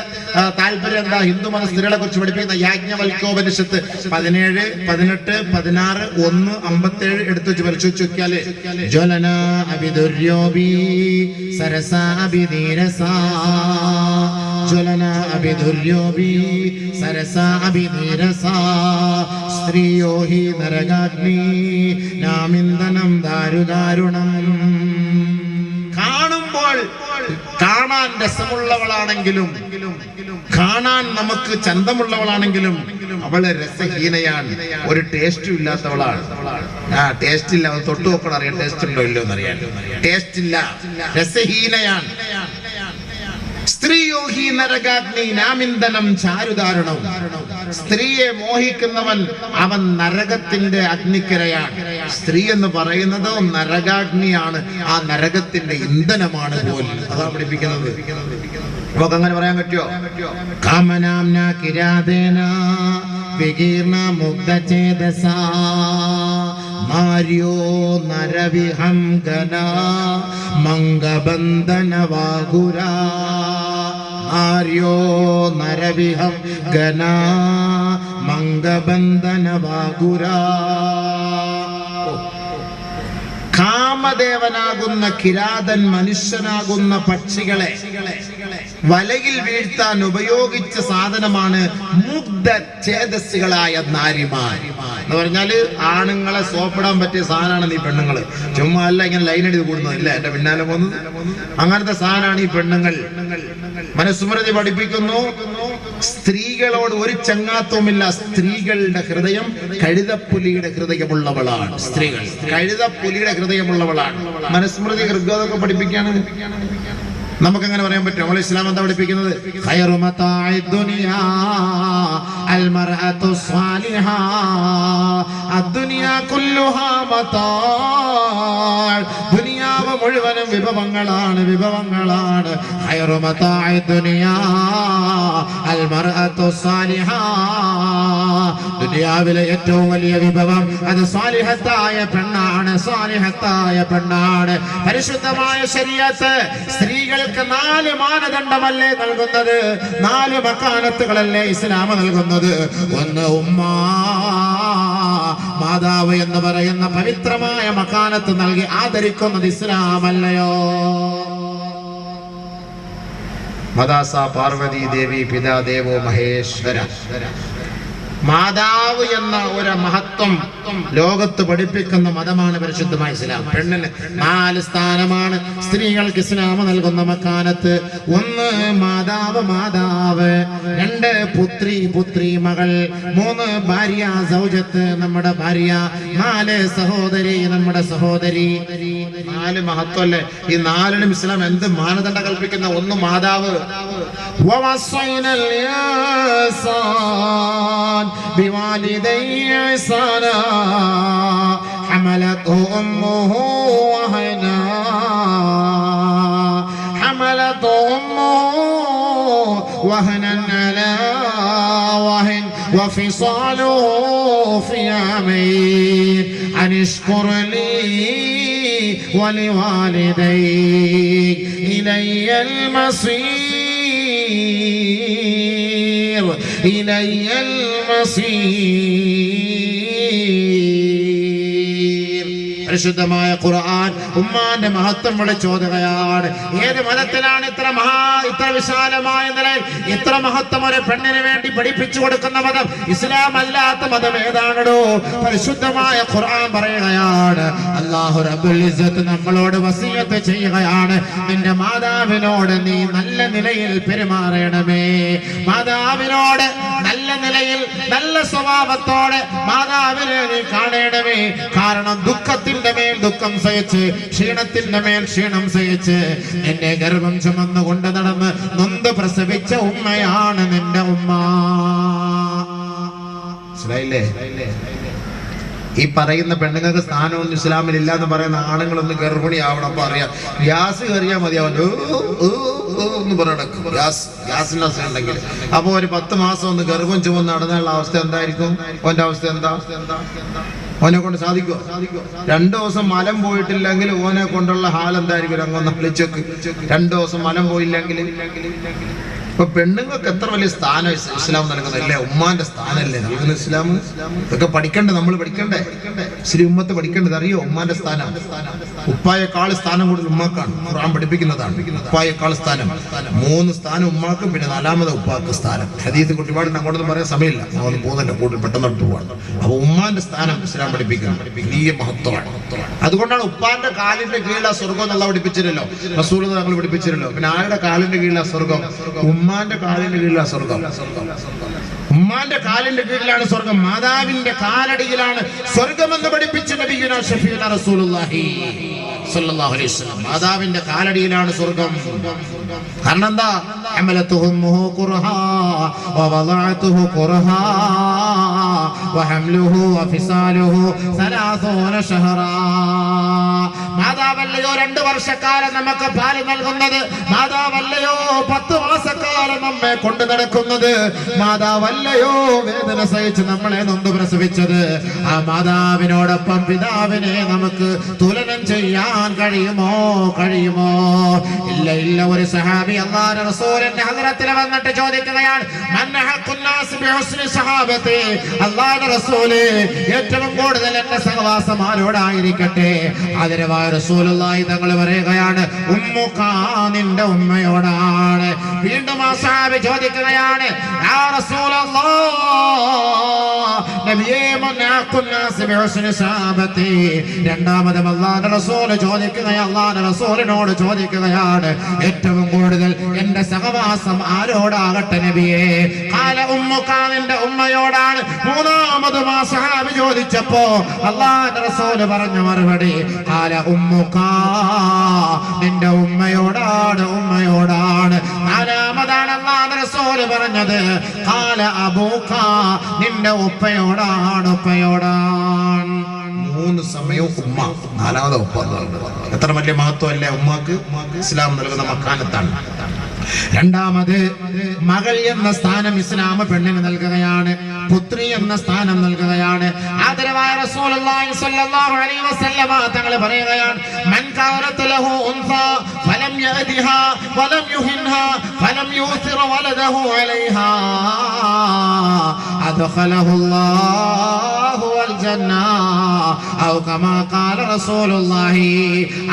താല്പര്യം എന്താ? ഹിന്ദു മത സ്ത്രീകളെ കുറിച്ച് പഠിപ്പിക്കുന്ന യാജ്ഞവൽക്യോപനിഷത്ത് 17, 18, 16, 1, 57 എടുത്തു വെച്ച് പരിശോധിച്ച് നോക്കിയാല് ജ്വലന അഭിദുര്യോബി സരസ അഭിധീരസ ജ്വലന അഭിദുര്യോബി സരസ അഭിനീരസ സ്ത്രീയോ ഹി നരകാഗ്നി നാമിന്ദനം ദാരുദാരുണം. കാണുമ്പോൾ കാണാൻ രസമുള്ളവളാണെങ്കിലും കാണാൻ നമുക്ക് ചന്തമുള്ളവളാണെങ്കിലും അവള് രസഹീനയാണ്, ഒരു ടേസ്റ്റും ഇല്ലാത്തവളാണ്. ടേസ്റ്റ് ഇല്ല, അത് തൊട്ട് നോക്കണം, അറിയാം ടേസ്റ്റ് ഉണ്ടോ ഇല്ലോ എന്നറിയാൻ. ടേസ്റ്റ് ഇല്ല, രസഹീനയാണ്. സ്ത്രീയോ ഹി നരകാഗ്നി നാമിന്ദനം ചാരുദാരുണം. സ്ത്രീയെ മോഹിക്കുന്നവൻ അവൻ നരകത്തിന്റെ അഗ്നിക്കരയാണ്. സ്ത്രീ എന്ന് പറയുന്നത് നരകാഗ്നിയാണ്, ആ നരകത്തിന്റെ ഇന്ധനമാണ് പോലും. അതാ പഠിപ്പിക്കുന്നത്. നമുക്ക് അങ്ങനെ പറയാൻ പറ്റുമോ? കാമനാംന കിരാതേന വികീർണ മുഗ്ധചേതസ മാര്യോ നരവിഹംഗന മംഗബന്ധനവാഗുര ആര്യോ നരവിഹംഗന മംഗബന്ധനവാഗുര. കാമദേവനാകുന്ന കിരാതൻ മനുഷ്യനാകുന്ന പക്ഷികളെ വലയിൽ വീഴ്ത്താൻ ഉപയോഗിച്ച സാധനമാണ് മുഗ്ധ ചേതസ്സുകളായ നാരിമാർ എന്ന് പറഞ്ഞാല് ആണുങ്ങളെ സോപ്പിടാൻ പറ്റിയ സാധനമാണ് ഈ പെണ്ണുങ്ങള്. ചുമ്മാ അല്ല ഇങ്ങനെ ലൈൻ അടിച്ച് കൂടുന്നതില്ല, എന്റെ പിന്നാലെ പോകുന്നത്. അങ്ങനത്തെ സാധനമാണ് ഈ പെണ്ണുങ്ങൾ. മനുസ്മൃതി പഠിപ്പിക്കുന്നു, സ്ത്രീകളോട് ഒരു ചങ്ങാത്തവുമില്ല. സ്ത്രീകളുടെ ഹൃദയം കഴുതപ്പുലിയുടെ ഹൃദയമുള്ളവളാണ്. സ്ത്രീകൾ കഴുതപ്പുലിയുടെ ഹൃദയമുള്ളവളാണ്. മനുസ്മൃതി ഋഗ്വേദമൊക്കെ പഠിപ്പിക്കാണ്. നമുക്കങ്ങനെ പറയാൻ പറ്റും? നമ്മൾ ഇസ്ലാം എന്താ പഠിപ്പിക്കുന്നത്? ഖൈറു മതാഇ ദുനിയാ അൽ മർഅതു സ്വാലിഹാ അദ്ദുനിയാ കുല്ലുഹാ മതാ. ദുനിയാവ് മുഴുവനും വിഭവങ്ങളാണ്, വിഭവങ്ങളാണ്. ഖൈറു മതാഇ ദുനിയാ അൽ മർഅതു സ്വാലിഹാ. ദുനിയാവിലെ ഏറ്റവും വലിയ വിഭവം അത് സ്വാലിഹത്തായ പെണ്ണാണ്, സ്വാലിഹത്തായ പെണ്ണാണ്. പരിശുദ്ധമായ ശരീഅത്ത് സ്ത്രീകൾ 4 മാനദണ്ഡമല്ലേ നൽകുന്നത്? 4 മക്കാനത്തുകളല്ലേ ഇസ്ലാം നൽകുന്നത്? ഒന്ന് ഉമ്മ, മാതാവ് എന്ന് പറയുന്ന പവിത്രമായ മക്കാനത്ത് നൽകി ആദരിക്കുന്നത് ഇസ്ലാമല്ലയോ? മദാസ പാർവതി ദേവി പിതാ ദേവോ മഹേശ്വര. മാതാവ് എന്ന ഒരു മഹത്വം ലോകത്ത് പഠിപ്പിക്കുന്ന മതമാണ് പരിശുദ്ധമായ ഇസ്ലാം. പെണ്ണിന് 4 സ്ഥാനമാണ് സ്ത്രീകൾക്ക് ഇസ്ലാം നൽകുന്ന മക്കാനത്ത്. 1 മാതാവ്, മാതാവ്. 2 പുത്രി, പുത്രി മകൾ. 3 ഭാര്യ, സൗജത്ത്, നമ്മുടെ ഭാര്യ. 4 സഹോദരി, നമ്മുടെ സഹോദരി. 4 മഹത്വല്ലേ? ഈ 4നും ഇസ്ലാം എന്ത് മാനദണ്ഡം കൽപ്പിക്കുന്ന? 1 മാതാവ്. بوالدي إحسانا حملته أمه وهنا حملته أمه وهنا على وهن وفصاله في عامين أن اشكر لي ولوالديك إلي المصير إلي المصير. പരിശുദ്ധമായ ഖുർആൻ ഉമ്മാന്റെ മഹത്വം വിളിച്ചോതുകയാണ്. ഏത് മതത്തിലാണ് ഇത്ര വിശാലമായ നിലയിൽ ഇത്ര മഹത്വം ഒരു പെണ്ണിന് വേണ്ടി പഠിപ്പിച്ചു കൊടുക്കുന്ന മതം? ഇസ്ലാം അല്ലാത്ത മതം ഏതാണോ? പരിശുദ്ധമായ ഖുർആൻ പറയുകയാണ്, അല്ലാഹു റബ്ബുൽ ഇസ്സത്ത് നമ്മളോട് വസിയത്ത് ചെയ്യുകയാണ്, നിന്റെ മാതാവിനോട് നീ നല്ല നിലയിൽ പെരുമാറണമേ. മാതാവിനോട് നല്ല നിലയിൽ, നല്ല സ്വഭാവത്തോടെ മാതാവിനെ നീ കാണണമേ. കാരണം ദുഃഖത്തിന്റെ മേൽ ദുഃഖം സഹിച്ച്, ക്ഷീണത്തിന്റെ മേൽ ക്ഷീണം സഹിച്ച് എന്നെ ഗർഭം ചുമന്നുകൊണ്ട് നടന്ന് നൊന്ത് പ്രസവിച്ച ഉമ്മയാണ് നിന്റെ ഉമ്മ. മനസ്സിലായില്ലേ? ഈ പറയുന്ന പെണ്ണുങ്ങൾക്ക് സ്ഥാനമൊന്നും ഇസ്ലാമിൽ ഇല്ല എന്ന് പറയുന്ന ആണുങ്ങളൊന്ന് ഗർഭിണിയാവണം. അപ്പൊ അറിയാം, ഗ്യാസ് കയറിയാൽ മതി അവൻ എന്ന് പറയണക്കും. ഗ്യാസിന്റെ അവസ്ഥ ഉണ്ടെങ്കിൽ അപ്പൊ ഒരു 10 മാസം ഒന്ന് ഗർഭം ചുമന്ന് നടന്നുള്ള അവസ്ഥ എന്തായിരിക്കും? ഓന്റെ അവസ്ഥ എന്താ? ഓനെ കൊണ്ട് സാധിക്കുമോ? 2 ദിവസം മലം പോയിട്ടില്ലെങ്കിൽ ഓനെ കൊണ്ടുള്ള ഹാൽ എന്തായിരിക്കും? അങ്ങൊന്ന് വിളിച്ചോക്ക്. 2 ദിവസം മലം പോയില്ലെങ്കിൽ ഇപ്പൊ പെണ്ണുങ്ങൾക്ക് എത്ര വലിയ സ്ഥാനം ഇസ്ലാം നൽകുന്നല്ലേ, ഉമ്മാന്റെ സ്ഥാനല്ലേ നൽകുന്ന ഇസ്ലാം. ഇതൊക്കെ പഠിക്കണ്ടേ, നമ്മൾ പഠിക്കണ്ടേ, മുസ്ലിം ഉമ്മത്ത് പഠിക്കേണ്ടത് അറിയോ? ഉമ്മാന്റെ സ്ഥാനം ഉപ്പായേക്കാൾ സ്ഥാനം കൂടുതൽ ഉമ്മാക്കാണ്. ഖുർആൻ പഠിപ്പിക്കുന്നതാണ് ഉപ്പായേക്കാൾ സ്ഥാനം. 3 സ്ഥാനം ഉമ്മാക്കും, പിന്നെ 4ാമത് ഉപ്പാക്ക് സ്ഥാനം. ഹദീസ് കുട്ടിപാടിന് അങ്ങോട്ടൊന്നും പറയാൻ സമയമില്ല, നമ്മൾ പോകുന്നുണ്ട് കൂടുതൽ പെട്ടെന്ന് പോവാണ്. അപ്പൊ ഉമ്മാന്റെ സ്ഥാനം ഇസ്ലാം പഠിപ്പിക്കുന്നു, വലിയ മഹത്വമാണ്. അതുകൊണ്ടാണ് ഉപ്പാന്റെ കാലിന്റെ കീഴിലാ സ്വർഗം എന്നുള്ള പഠിപ്പിച്ചില്ലല്ലോ, റസൂൽ ഞങ്ങൾ പഠിപ്പിച്ചില്ലല്ലോ. പിന്നെ ആരുടെ കാലിന്റെ കീഴിലാ സ്വർഗം? ഉമ്മാന്റെ കാലിന്റെ കീഴിലാ സ്വർഗം. ഉമ്മാന്റെ കാലിന്റെ കീഴിലാണ് സ്വർഗം, മാതാവിന്റെ കാലടിയിലാണ് സ്വർഗമെന്ന് പഠിപ്പിച്ച നബിയുനാ ഷഫീഉനാ റസൂലുള്ളാഹി സ്വല്ലല്ലാഹു അലൈഹി വസല്ലം. മാതാവിന്റെ കാലടിയിലാണ് സ്വർഗം. കാരണം എന്താ? ഹമലതുഹു ഖുർഹാ വവളഅതുഹു ഖുർഹാ വഹംലുഹു വഫിസാലുഹു 30 ശഹറാ. മാതാവല്ലയോ 2 വർഷക്കാലം നമുക്ക് പാല് നൽകുന്നത്? മാതാവല്ലയോ 10 മാസക്കാലം നമ്മെ കൊണ്ടു നടക്കുന്നത്? മാതാവല്ലയോ വേദന സഹിച്ച് നമ്മളെ നൊന്ത് പ്രസവിച്ചത്? ആ മാതാവിനോടൊപ്പം പിതാവിനെ നമുക്ക് തുലനം ചെയ്യാൻ കഴിയുമോ? ഇല്ല ഇല്ല. ഒരു സഹാബി അല്ലാഹുവിന്റെ റസൂലിന്റെ ഹദ്റത്തിൽ വന്നിട്ട് ചോദിക്കുകയാണ്, അല്ലാഹുവിന്റെ റസൂലേ, ഏറ്റവും കൂടുതൽ എന്റെ സഹവാസം ആരോടായിരിക്കട്ടെ? ആദരവായ റസൂലുള്ളാഹി തങ്ങൾ പറയുകയാണ്, ഉമ്മുക, നിന്റെ ഉമ്മയോടാണ്. വീണ്ടും ആ സഹാബി ചോദിക്കുകയാണ്, യാ റസൂലല്ലാഹ്, നബിയേ, രണ്ടാമതും അല്ലാഹുവിന്റെ റസൂൽ ചോദിക്കുകയാണ്, അല്ലാഹുവിന്റെ റസൂലിനോട് ചോദിക്കുകയാണ്, ഏറ്റവും കൂടുതൽ എന്റെ സഹവാസം ആരോടാകട്ടെ നബിയേ? ഖാല ഉമ്മുക, നിന്റെ ഉമ്മയോടാണ്. മൂന്നാമതും ആ സഹാബി ചോദിച്ചപ്പോ അല്ലാഹുവിന്റെ റസൂൽ പറഞ്ഞ മറുപടി, ഖാല ഉമ്മുക, നിന്റെ ഉമ്മയോടാണ്. നാലാമതാണ് അല്ലാഹുവിന്റെ റസൂൽ പറഞ്ഞത്, ഖാല അബൂക, നിന്റെ ഉപ്പയോടാണ്. 3 സമയവും ഉമ്മ, 4ാമത് ഉപ്പ. എത്ര വലിയ മഹത്വമല്ലേ ഉമ്മാക്ക്? ഇസ്ലാം നൽകുന്ന മക്കാനത്താണ്. രണ്ടാമത്, മകൾ എന്ന സ്ഥാനം ഇസ്ലാം പെണ്ണിന് നൽകുകയാണ്, പുത്രി എന്ന സ്ഥാനം നൽകുകയാണ്. ആദരവായ റസൂലുള്ളാഹി സ്വല്ലല്ലാഹു അലൈഹി വസല്ലമ തങ്ങൾ പറയുകയാണ്, മൻ കാനത് ലഹു ഉൻസാ ഫലം യഅദിഹാ വലം യുഹിൻഹാ ഫലം യൂസിറ വലദഹു അലൈഹാ അദ്ഖലഹുല്ലാഹു അൽ ജന്ന ഔ കമാ ഖാല റസൂലുള്ളാഹി.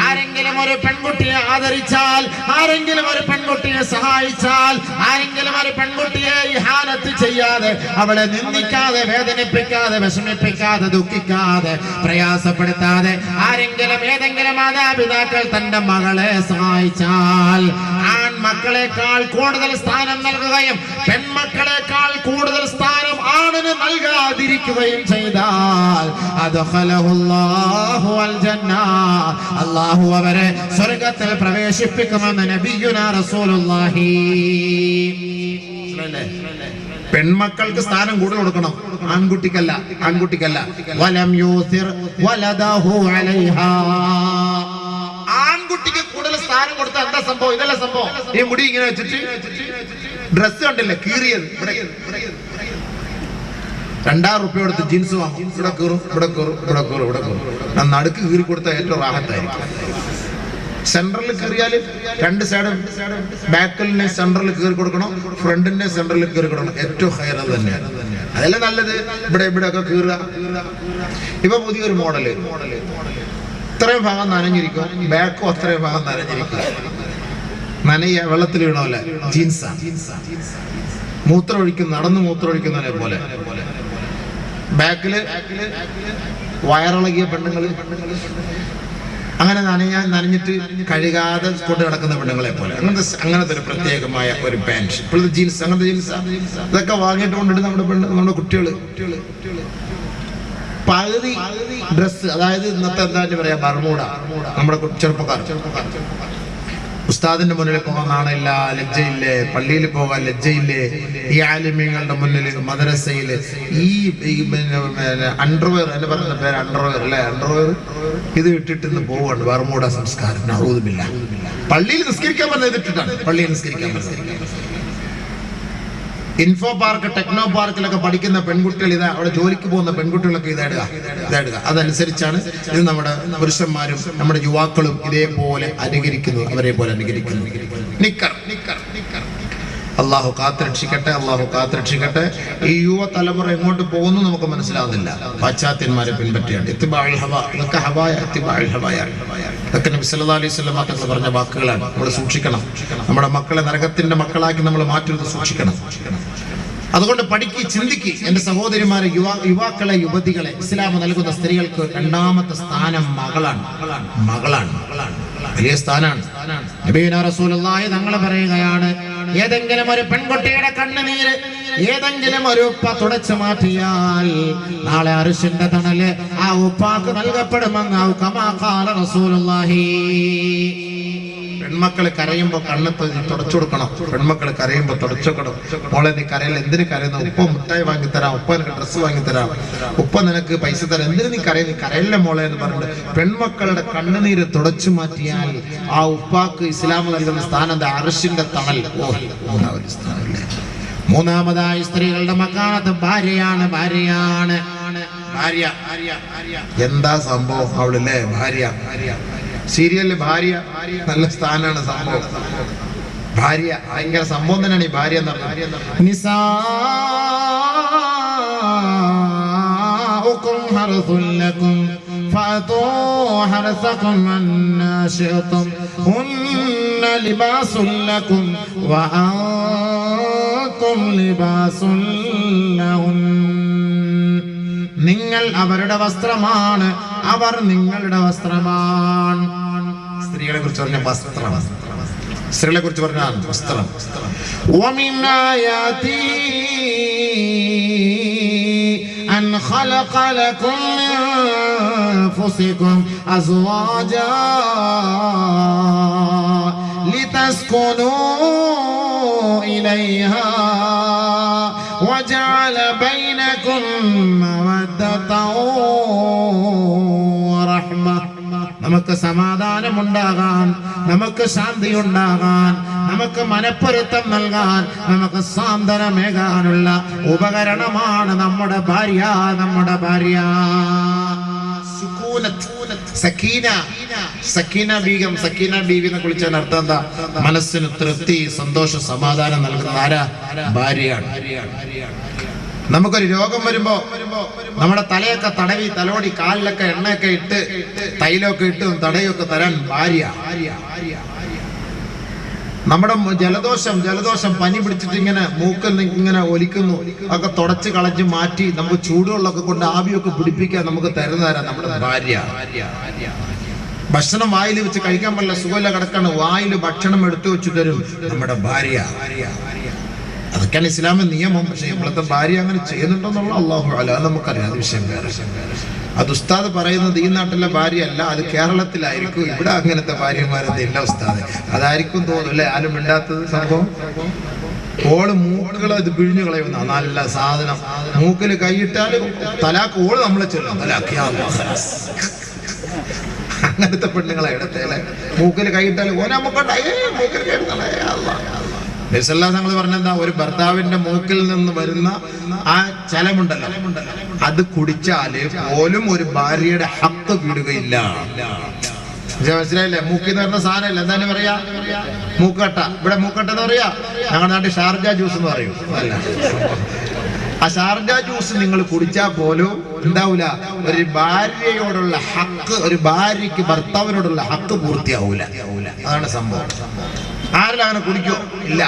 ആരെങ്കിലും ഒരു പെൺകുട്ടിയെ ആദരിച്ചാൽ, ആരെങ്കിലും ഒരു പെൺകുട്ടിയെ സഹായിച്ചാൽ, ആരെങ്കിലും ഒരു പെൺകുട്ടിയെ ഇഹാനത്ത് ചെയ്യാതെ, അവളെ നിന്ദിക്കാതെ, വേദനിപ്പിക്കാതെ, വിഷമിപ്പിക്കാതെ, ദുഃഖിക്കാതെ, പ്രയാസപ്പെടുത്താതെ ആരെങ്കിലും, ഏതെങ്കിലും മാതാപിതാക്കൾ തന്റെ മകളെ സഹായിച്ചാൽ, ആൺമക്കളെക്കാൾ കൂടുതൽ സ്ഥാനം നൽകുകയും പെൺമക്കളെക്കാൾ കൂടുതൽ സ്ഥാനം ആണിന് നൽകാതിരിക്കുകയും ചെയ്താൽ, അദ്ഖലഹുല്ലാഹു അൽ ജന്ന, അല്ലാഹു അവരെ സ്വർഗ്ഗത്തിൽ പ്രവേശിപ്പിക്കുമെന്ന് നബിയുനാ റസൂലുള്ളാഹി. പെൺമക്കൾക്ക് സ്ഥാനം കൂടുതൽ കൊടുക്കണം, ആൺകുട്ടിക്കല്ല. വലം യൂസിർ വലദഹു അലൈഹാ. ആൺകുട്ടിക്ക് കൂടുതൽ സ്ഥാനം കൊടുത്താൽ എന്താ സംഭവം? ഇതല്ല സംഭവം. ഈ മുടി ഇങ്ങനെ വെച്ചിട്ട് ഡ്രസ് കണ്ടില്ലേ കീറിയത്? 2000 രൂപ കൊടുത്ത് ജീൻസ് വാങ്ങും, ഇവിടെ കീറും. നടുക്ക് കീറി കൊടുത്താൽ ഏറ്റവും റാഹത്തായിരിക്കും. സെൻട്രലിൽ കീറിയാല് 2 സൈഡും, ബാക്കിലിനെ സെൻട്രലിൽ കീറി കൊടുക്കണം, ഫ്രണ്ടിനെ സെൻട്രലിൽ കീറി കൊടുക്കണം. ഏറ്റവും ഹയർ അത് തന്നെയാണ്. അതല്ലേ നല്ലത്. ഇവിടെ ഒക്കെ കീറുക. ഇപ്പൊ പുതിയൊരു മോഡല്, ഇത്രയും ഭാഗം നനഞ്ഞിരിക്കും, ബാക്കും അത്രയും ഭാഗം നനഞ്ഞിരിക്കും. നനയ വെള്ളത്തിൽ വീണോല്ലേ ജീൻസാണ്. നടന്നു മൂത്രമൊഴിക്കുന്നതിനെ പോലെ. ബാക്കില് വയറിളകിയ പെണ്ണുങ്ങള്, അങ്ങനെ നനഞ്ഞിട്ട് കഴുകാതെ കൊണ്ട് കിടക്കുന്ന പെണ്ണുങ്ങളെ പോലെ. അങ്ങനത്തെ ഒരു പ്രത്യേകമായ ഒരു പാൻറ്, ഇപ്പോഴത്തെ ജീൻസ്, അങ്ങനത്തെ ജീൻസ്, ഇതൊക്കെ വാങ്ങിയിട്ട് കൊണ്ടിട്ട് നമ്മുടെ കുട്ടികള് പകുതി ഡ്രസ്, അതായത് ഇന്നത്തെ എന്താ പറയാ, ബർമൂഡ. നമ്മുടെ ചെറുപ്പക്കാർ ഉസ്താദിന്റെ മുന്നിൽ പോകാൻ നാണമില്ല, ലജ്ജയില്ലേ, പള്ളിയിൽ പോകാൻ ലജ്ജയില്ലേ, ഈ ആലിമ്യങ്ങളുടെ മുന്നിൽ, മദ്രസയില് ഈ അണ്ടർവെയർ, എന്നെ പറയുന്ന പേര് അണ്ടർവെയർ അല്ലെ, അണ്ടർവെയർ ഇത് ഇട്ടിട്ട് ഇന്ന് പോവാണ്. ബർമൂഡ സംസ്കാരം. നഊദുബില്ലാ. പള്ളിയിൽ നിസ്കരിക്കാൻ പറഞ്ഞത് ഇട്ടിട്ടാണ്, പള്ളിയിൽ നിസ്കരിക്കാൻ പറഞ്ഞത്. ഇൻഫോ പാർക്ക്, ടെക്നോ പാർക്കിലൊക്കെ പഠിക്കുന്ന പെൺകുട്ടികൾ, ഇതാ അവിടെ ജോലിക്ക് പോകുന്ന പെൺകുട്ടികളൊക്കെ ഇതായിടുക. അതനുസരിച്ചാണ് ഇത് നമ്മുടെ പുരുഷന്മാരും നമ്മുടെ യുവാക്കളും ഇതേപോലെ അനുകരിക്കുന്നു, അവരെ പോലെ അനുകരിക്കുന്നു. നിക്കർ. അള്ളാഹു കാത്തുരക്ഷിക്കട്ടെ, അള്ളാഹു കാത്തുരക്ഷിക്കട്ടെ. ഈ യുവതലമുറ എങ്ങോട്ട് പോകുന്നു നമുക്ക് മനസ്സിലാവുന്നില്ല. പാശ്ചാത്യന്മാരെ പിൻപറ്റിയാണ്. ഇത്തിബാഉൽ ഹവാ, ഇതൊക്കെ ഹവായ, ഇത്തിബാഉൽ ഹവായ. ഇതൊക്കെ നബി സല്ലല്ലാഹു അലൈഹി വസല്ലം തങ്ങൾ പറഞ്ഞ വാക്കുകളാണ്. നമ്മൾ സൂക്ഷിക്കണം. നമ്മുടെ മക്കളെ നരകത്തിന്റെ മക്കളാക്കി നമ്മൾ മാറ്റുന്നത് സൂക്ഷിക്കണം. അതുകൊണ്ട് പഠിക്ക്, ചിന്തിക്ക്. എന്റെ സഹോദരിമാരെ, യുവാക്കളെ, യുവതികളെ, ഇസ്ലാം നൽകുന്ന സ്ത്രീകൾക്ക് രണ്ടാമത്തെ സ്ഥാനം മകളാണ്. വലിയ സ്ഥാനാണ്. നബിയുനാ റസൂലുള്ളാഹി തങ്ങൾ പറയുകയാണ്, ഏതെങ്കിലും ഒരു പെൺകുട്ടിയുടെ കണ്ണുനീര് ഏതെങ്കിലും ഒരു ഉപ്പ തുടച്ചു മാറ്റിയാൽ നാളെ അർശിന്റെ തണല് ആ ഉപ്പാക്ക് നൽകപ്പെടുമെന്ന് കമാ ഖാല റസൂലുള്ളാഹി. പെൺമക്കൾ കരയുമ്പോ കണ്ണ് തുടച്ചു കൊടുക്കണം. പെൺമക്കൾ കരയുമ്പോ തുടച്ചോക്കണം. മോളെ നീ കരയില്ല, എന്തിനു കരയുന്ന? ഉപ്പ മുട്ടായി വാങ്ങിത്തരാം, ഉപ്പ നിനക്ക് ഡ്രസ്സ് വാങ്ങിത്തരാം, ഉപ്പ നിനക്ക് പൈസ തരാം, എന്തിനു നീ കരയില്ല മോളെ എന്ന് പറഞ്ഞിട്ട് പെൺമക്കളുടെ കണ്ണുനീര് തുടച്ചു മാറ്റിയാൽ ആ ഉപ്പാക്ക് ഇസ്ലാം നൽകുന്ന സ്ഥാനം അർശിന്റെ തണൽ. മൂന്നാമതായി സ്ത്രീകളുടെ മക്കാണത്ത് ഭാര്യയാണ്. എന്താ സംഭവം അവളല്ലേ? ഭാര്യ സീരിയലില് ഭാര്യ നല്ല സ്ഥാനാണ്. സംഭവം ഭാര്യ ഭയങ്കര സംഭവം തന്നെയാണ് ഈ ഭാര്യ എന്ന് പറഞ്ഞത്. നിസാഉകും ഹർസുൻ ലക്കും ഫഅതൂ ഹർസകും അന്നാ ശിഅ്തും ഹുന്ന ലിബാസുൻ ലക്കും വഅൻതും ലിബാസുൻ ലഹുൻ. നിങ്ങൾ അവരുടെ വസ്ത്രമാണ്, അവർ നിങ്ങളുടെ വസ്ത്രമാണ്. സ്ത്രീകളെ കുറിച്ച് പറഞ്ഞ വസ്ത്രം, സ്ത്രീകളെ കുറിച്ച് പറഞ്ഞ വസ്ത്രം. وَمِنْ آيَاتِهِ أَنْ خَلَقَ لَكُم مِّنْ أَنفُسِكُمْ أَزْوَاجًا لِتَسْكُنُوا إِلَيْهَا وَجَعَلَ بَيْنَكُمْ مَوَدَّةً وَرَحْمَةً. നമുക്ക് സമാധാനമുണ്ടാകാൻ, നമുക്ക് ശാന്തി ഉണ്ടാകാൻ, നമുക്ക് മനപ്പൊരുത്തം നൽകാൻ, നമുക്ക് സാന്ത്വനമേകാനുള്ള ഉപകരണമാണ് നമ്മുടെ ഭാര്യ. സക്കീന ബീഗം, സക്കീന ബീവി എന്ന് കുളിച്ചാൽ അർത്ഥം എന്താ? മനസ്സിന് തൃപ്തി, സന്തോഷം, സമാധാനം നൽകുന്ന ആരാ? ഭാര്യയാണ്. നമുക്കൊരു രോഗം വരുമ്പോ നമ്മുടെ തലയൊക്കെ തടവി, തലോടി, കാലിലൊക്കെ എണ്ണയൊക്കെ ഇട്ട്, തൈലൊക്കെ ഇട്ട് തടയൊക്കെ തരാൻ ഭാര്യ. നമ്മുടെ ജലദോഷം പനി പിടിച്ചിട്ട് ഇങ്ങനെ മൂക്കിൽ ഇങ്ങനെ ഒലിക്കുന്നു, ഒക്കെ തുടച്ച് കളഞ്ഞ് മാറ്റി നമുക്ക് ചൂടുവെള്ളമൊക്കെ കൊണ്ട് ആവിയൊക്കെ പിടിപ്പിക്കാൻ നമുക്ക് തരുന്നതാരാ? നമ്മുടെ ഭാര്യ. ഭക്ഷണം വായിൽ വെച്ച് കഴിക്കാൻ പറ്റില്ല, സുഖമില്ല കിടക്കാണ്, വായിൽ ഭക്ഷണം എടുത്തു വെച്ച് തരും നമ്മുടെ ഭാര്യ. അതൊക്കെയാണ് ഇസ്ലാമിന്റെ നിയമം. പക്ഷെ നമ്മളത്തെ ഭാര്യ അങ്ങനെ ചെയ്യുന്നുണ്ടെന്നുള്ള അല്ലാഹു അല, നമുക്കറിയാം. അത് വിഷയം വേറെ. അത് ഉസ്താദ് പറയുന്നത് ഈ നാട്ടിലെ ഭാര്യ അല്ല, അത് കേരളത്തിലായിരിക്കും. ഇവിടെ അങ്ങനത്തെ ഭാര്യമാരത് ഇല്ല ഉസ്താദ്. അതായിരിക്കും തോന്നുന്നു അല്ലെ? ആരും മിണ്ടാത്തത് സംഭവം. ഓള് മൂക്കുകൾ ഇത് പിഴിഞ്ഞു കളയുന്ന നല്ല സാധനം. മൂക്കിൽ കൈയിട്ടാൽ തലാക്ക് ഓള് നമ്മളെ ചെല്ലും. അങ്ങനത്തെ പെണ്ണുങ്ങളെ എടുത്തല്ലേ മൂക്കിൽ കൈയിട്ടാൽ ഞങ്ങൾ പറഞ്ഞെന്താ? ഒരു ഭർത്താവിന്റെ മൂക്കിൽ നിന്ന് വരുന്ന ആ ചലമുണ്ടല്ലോ, അത് കുടിച്ചാല് പോലും ഒരു ഭാര്യയുടെ ഹക്ക് വിടുകയില്ല. മനസ്സിലായില്ലേ? മൂക്കിൽ നിന്ന് വരുന്ന സാധനമല്ല, എന്തായാലും പറയാ മൂക്കട്ട. ഇവിടെ മൂക്കട്ട എന്ന് പറയാ, ഞങ്ങളുടെ നാട്ടിൽ ഷാർജ ജ്യൂസ് എന്ന് പറയും. ആ ഷാർജ ജ്യൂസ് നിങ്ങൾ കുടിച്ചാൽ പോലും എന്താവൂല, ഒരു ഭാര്യയോടുള്ള ഹക്ക്, ഒരു ഭാര്യക്ക് ഭർത്താവിനോടുള്ള ഹക്ക് പൂർത്തിയാവൂല. അതാണ് സംഭവം. ആരെല്ലാം അങ്ങനെ കുടിക്കോ? ഇല്ല,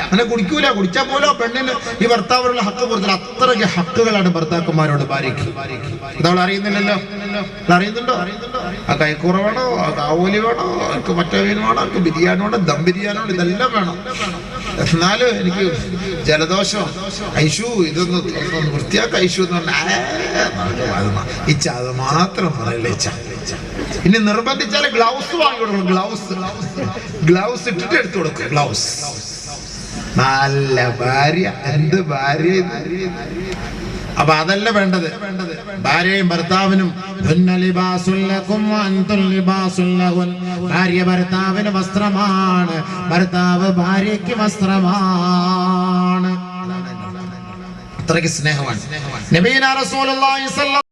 അങ്ങനെ കുടിക്കൂല. കുടിച്ചാൽ പോലും പെണ്ണിന് ഈ ഭർത്താവിനുള്ള ഹക്ക് പൂർത്തിയാ. അത്രയ്ക്ക് ഹക്കുകളാണ് ഭർത്താക്കന്മാരോട് ഭാര്യക്ക്. ഇതവൾ അറിയുന്നില്ലല്ലോ. അറിയുന്നുണ്ടോ? ആ കൈക്കൂറ വേണോ, ആ കാവോലി വേണോ, അവർക്ക് മറ്റേ മീൻ വേണോ, അവർക്ക് ബിരിയാണി വേണോ, ദം ബിരിയാണി വേണോ, ഇതെല്ലാം വേണം. എന്നാലും എനിക്ക് ജലദോഷം, ഐഷു ഇതൊന്ന് വൃത്തിയാക്ക ഐഷു എന്ന് പറഞ്ഞാൽ ഇച്ച അത് മാത്രം പറയില്ല. ഇച്ച ഇനി നിർബന്ധിച്ചാല് ഗ്ലൗസ് വാങ്ങി കൊടുക്കണം. ഗ്ലൗസ് ഇട്ടിട്ട് എടുത്തു കൊടുക്കും. ഗ്ലൗസ്. നല്ല ഭാര്യ, എന്ത് ഭാര്യ! അപ്പൊ അതല്ല വേണ്ടത്. ഭാര്യയും ഭർത്താവിനും ഭാര്യ ഭർത്താവിന് വസ്ത്രമാണ്, ഭർത്താവ് ഭാര്യയ്ക്ക് വസ്ത്രമാണ്. അത്രയ്ക്ക് സ്നേഹമാണ്. നബിയുനാ റസൂലുള്ളാഹി സ്വല്ലല്ലാഹു